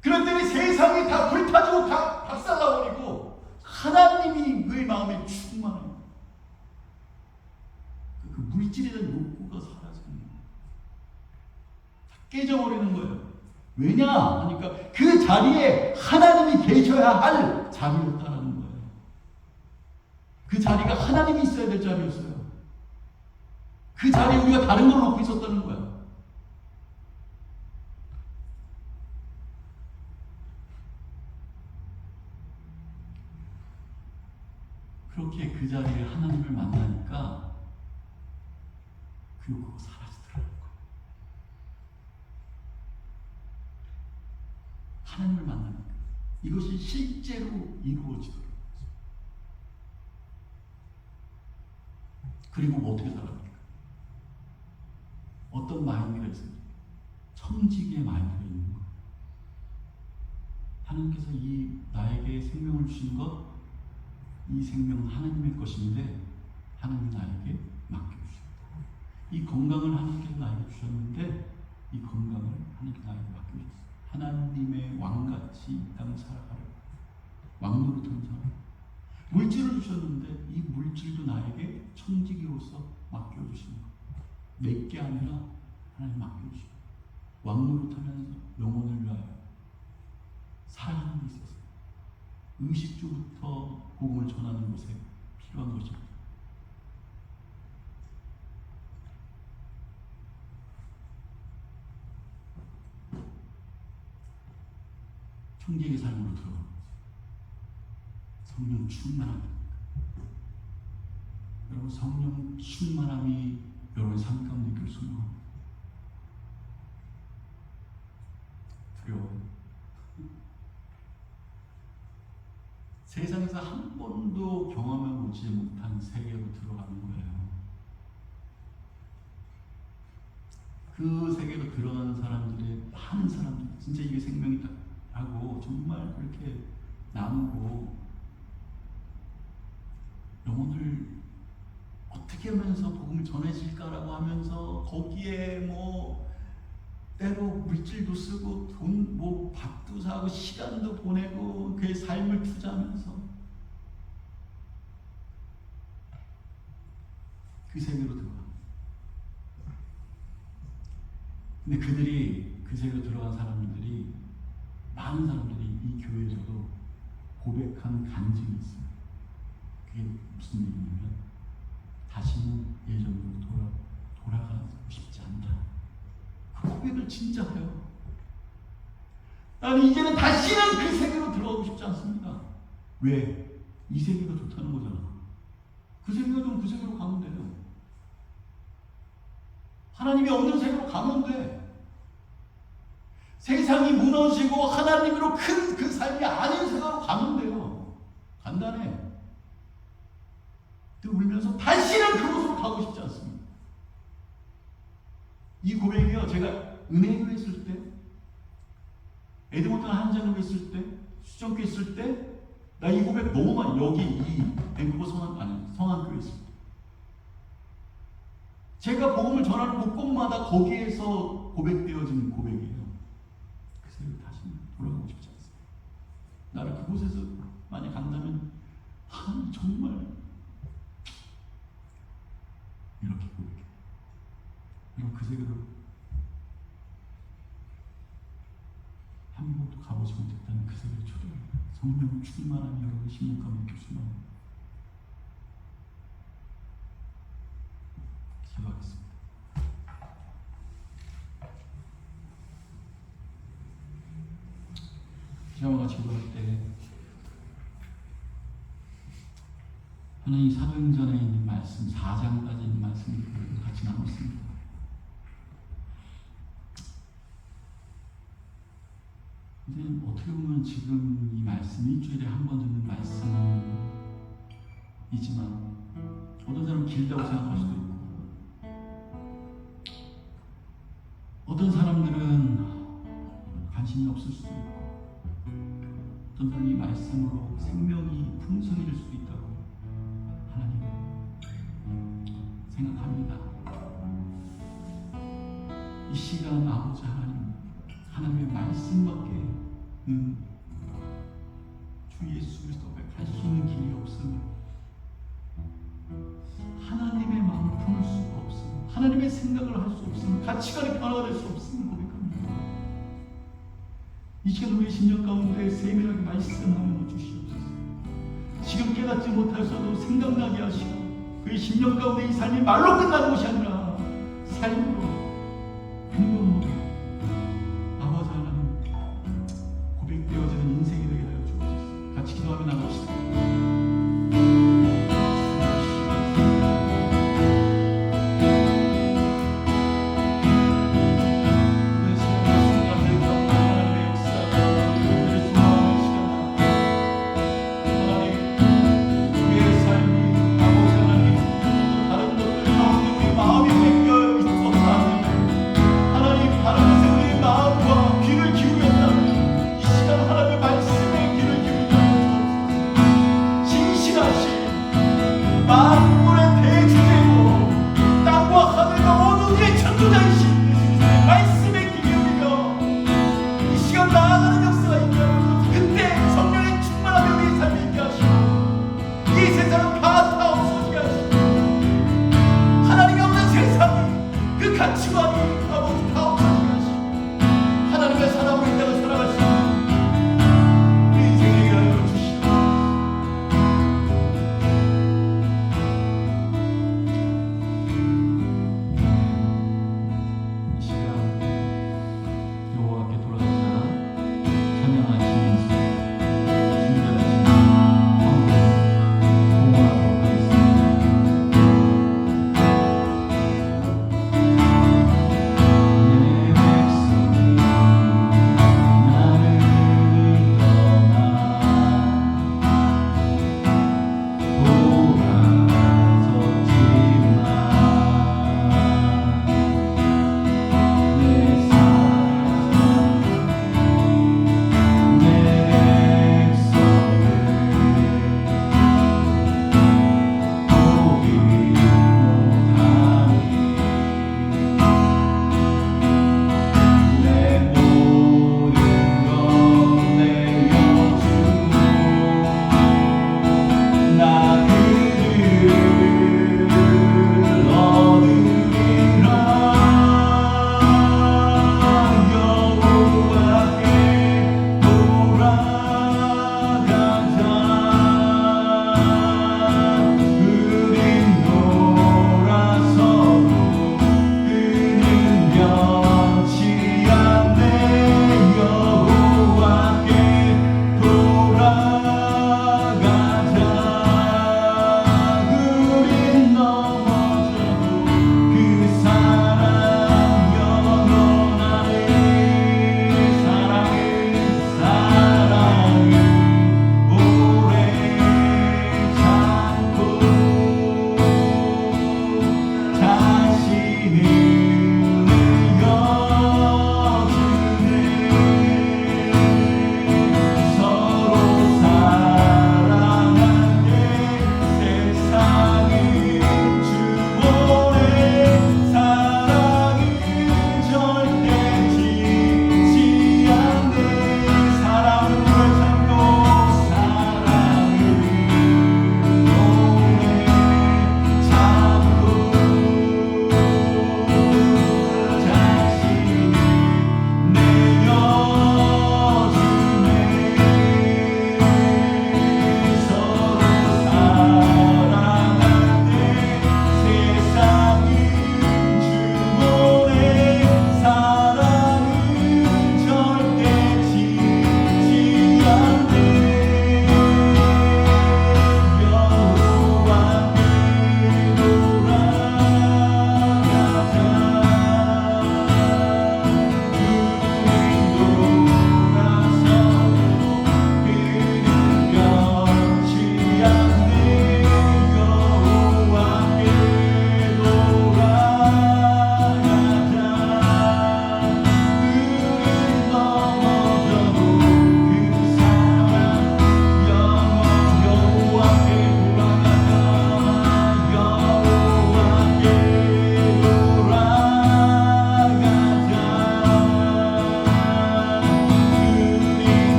S3: 그럴 때는 세상이 다 불타지고 다 박살나버리고 하나님이 그의 마음에 충만해요.
S2: 깨져버리는 거예요. 왜냐? 하니까 그 자리에 하나님이 계셔야 할 자리였다라는 거예요. 그 자리가 하나님이 있어야 될 자리였어요. 그 자리에 우리가 다른 걸 놓고 있었다는 거야. 그렇게 그 자리에 하나님을 만나니까 그 욕구가 사라지더라는 거예요. 하나님을 만나니까 이것이 실제로 이루어지더라고요. 그리고 뭐 어떻게 살아갑니까? 어떤 마인드가 있습니까? 청지기의 마인드가 있는 거예요. 하나님께서 이 나에게 생명을 주신 것, 이 생명은 하나님의 것인데 하나님이 나에게 맡겨주셨다. 이 건강을 하나님께서 나에게 주셨는데 이 건강을 하나님께 나에게 맡겨주셨어요. 하나님의 왕같이 이 땅을 살아가려 왕노릇하는 사람. 물질을 주셨는데 이 물질도 나에게 청지기로서 맡겨주신 것. 내게 아니라 하나님 맡겨주신 것. 왕노릇하면서 영혼을 위하여 살아가는 데 있어서 의식주부터 복음을 전하는 곳에 필요한 것입니다. 청지기의 삶으로 들어가는 거죠. 성령 충만함. 여러분 성령 충만함이 여러분의 삶 가운데 있기를 소망합니다. 두려워요. 세상에서 한 번도 경험해 보지 못한 세계로 들어가는 거예요. 그 세계로 들어가는 사람들의 많은 사람들, 진짜 이게 생명이다 하고 정말 그렇게 나누고 영혼을 어떻게 하면서 복음을 전해질까라고 하면서 거기에 뭐 때로 물질도 쓰고 돈 뭐 밥도 사고 시간도 보내고 그의 삶을 투자하면서 그 세계로 들어가. 근데 그들이 그 세계로 들어간 사람들이 많은 사람들이 이 교회에서도 고백한 간증이 있어요. 그게 무슨 얘기냐면 다시는 예전으로 돌아가고 싶지 않다. 그 고백을 진짜 해요. 나는 이제는 다시는 그 세계로 들어가고 싶지 않습니다. 왜? 이 세계가 좋다는 거잖아. 그 세계가 좀 그 세계로 가면 돼요. 하나님이 없는 세계로 가면 돼. 세상이 무너지고 하나님으로 큰 그 삶이 아닌 세계로 가면 돼요. 간단해. 울면서 다시는 그곳으로 가고 싶지 않습니다. 이 고백이요, 제가 은혜교회 있을 때, 에드먼턴 한장로 있을 때, 수정교회 있을 때, 나 이 고백 너무 많이, 여기 이 밴쿠버 성안교회 있을 때, 제가 복음을 전하는 곳곳마다 거기에서 고백되어지는 고백이에요. 그 세계로 다시는 돌아가고 싶지 않습니다. 나를 그곳에서 만약 간다면 하나님 정말 이렇게 고백해. 그럼 그 세계로 한 번도 가보지 못했다는 그 세계를 초대합니다. 성령 충만한 여러분의 심령 가운데 교수만 기도하겠습니다. 기도와 기도할 때 하나님 사도행전에 있는 말씀 4장까지 있는 말씀을 같이 나눴습니다. 근데 어떻게 보면 지금 이 말씀 일주일에 한 번 듣는 말씀이지만 어떤 사람은 길다고 생각할 수도 있고 어떤 사람들은 관심이 없을 수도 있고 어떤 사람이 이 말씀으로 생명이 풍성해질 수도 있다고 하나님 생각합니다. 이 시간 아버지 하나님의 말씀밖에는 주 예수 그리스도 갈 수 있는 길이 없음을, 하나님의 마음을 품을 수가 없음을, 하나님의 생각을 할 수 없음을, 가치관의 변화가 될 수 없음을 고백합니다. 이 시간 우리 심령 가운데 세밀하게 말씀하여 주시옵소서. 지금 깨닫지 못하셔도 생각나게 하시고 그의 심령 가운데 이 삶이 말로 끝나는 것이 아니라 삶으로 행동으로 아버지 하나님 고백되어지는 인생이 되게 하여 주옵소서. 같이 기도하며 나갑시다. 마음이 바뀌어 있어서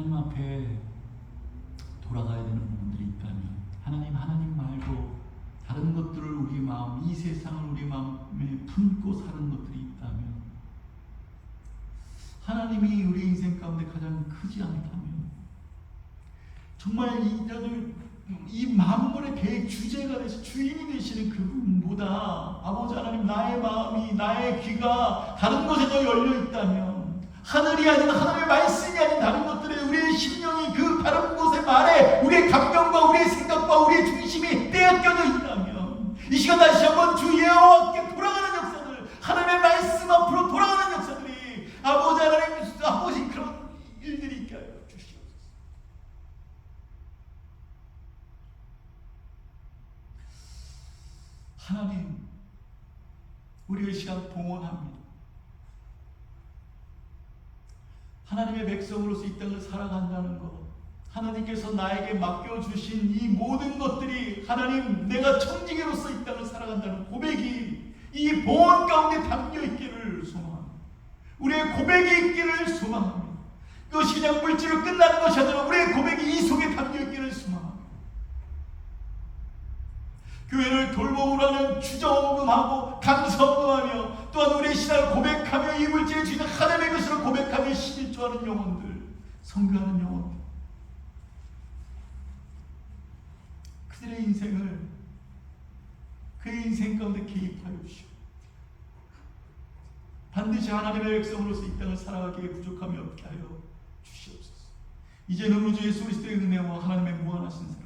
S3: 하나님 앞에 돌아가야 되는 부분들이 있다면 하나님 말고 다른 것들을 우리 마음, 이 세상을 우리 마음에 품고 사는 것들이 있다면, 하나님이 우리 인생 가운데 가장 크지 않다면, 정말 이 만물의 계획 주제가 되시 주인이 되시는 그분보다 아버지 하나님, 나의 마음이, 나의 귀가 다른 것에 더 열려 있다면, 하늘이 아닌 하나님의 말씀이 아닌 다른 것들에 우리의 심령이 그 다른 곳의 말에 우리의 감정과 우리의 생각과 우리의 중심이 떼어껴져 있다면, 이 시간 다시 한번 주 여호와께 돌아가는 역사들, 하나님의 말씀 앞으로 돌아가는 역사들이 아버지 하나님, 아버지 그런 일들이 있게 하여 주시옵소서. 하나님, 우리의 시간 봉헌합니다. 하나님의 백성으로서 이 땅을 살아간다는 것, 하나님께서 나에게 맡겨주신 이 모든 것들이 하나님, 내가 청지기로서 이 땅을 살아간다는 고백이 이 봉헌 가운데 담겨있기를 소망합니다. 우리의 고백이 있기를 소망합니다. 그것이 그냥 물질로 끝나는 것이 아니라 우리의 고백이 이 속에 담겨있기를 소망합니다. 교회를 돌봄으로 하는 주저앉음하고 감사함하며, 또한 우리의 신앙을 고백하며 이 물질의 주인 하나님의 것으로 고백하며 11조하는 영혼들, 선교하는 영혼들, 그들의 인생을 그의 인생 가운데 개입하여 주시오. 반드시 하나님의 백성으로서 이 땅을 살아가기에 부족함이 없게 하여 주시옵소서. 이제는 우주 예수 그리스도의 은혜와 하나님의 무한하신 사랑,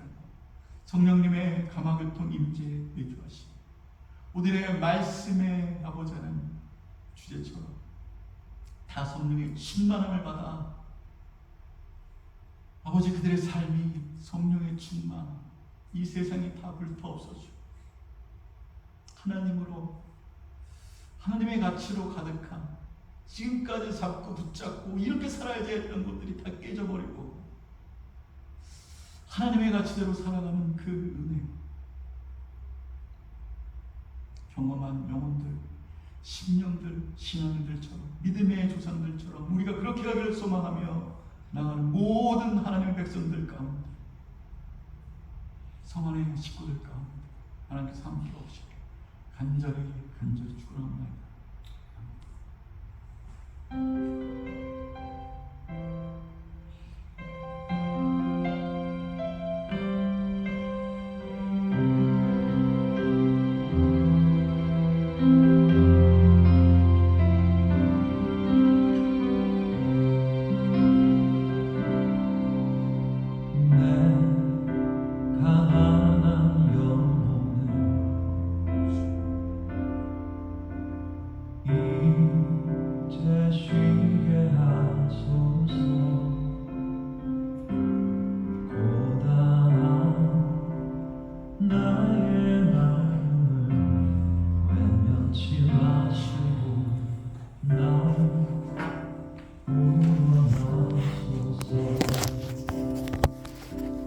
S3: 성령님의 감화교통 임재 내주하시고, 오늘의 말씀의 아버지 하나님 주제처럼 다 성령의 충만함을 받아 아버지, 그들의 삶이 성령의 충만, 이 세상이 다 불타 없어지고 하나님으로, 하나님의 가치로 가득한, 지금까지 잡고 붙잡고 이렇게 살아야지 했던 것들이 다 깨져버리고 하나님의 가치대로 살아가는 그 은혜, 경험한 영혼들, 심령들, 신앙들처럼, 믿음의 조상들처럼 우리가 그렇게 가기를 소망하며 나가는 모든 하나님의 백성들 가운데, 성안의 식구들 가운데 하나님께서 함께 오시고 간절히 축원합니다.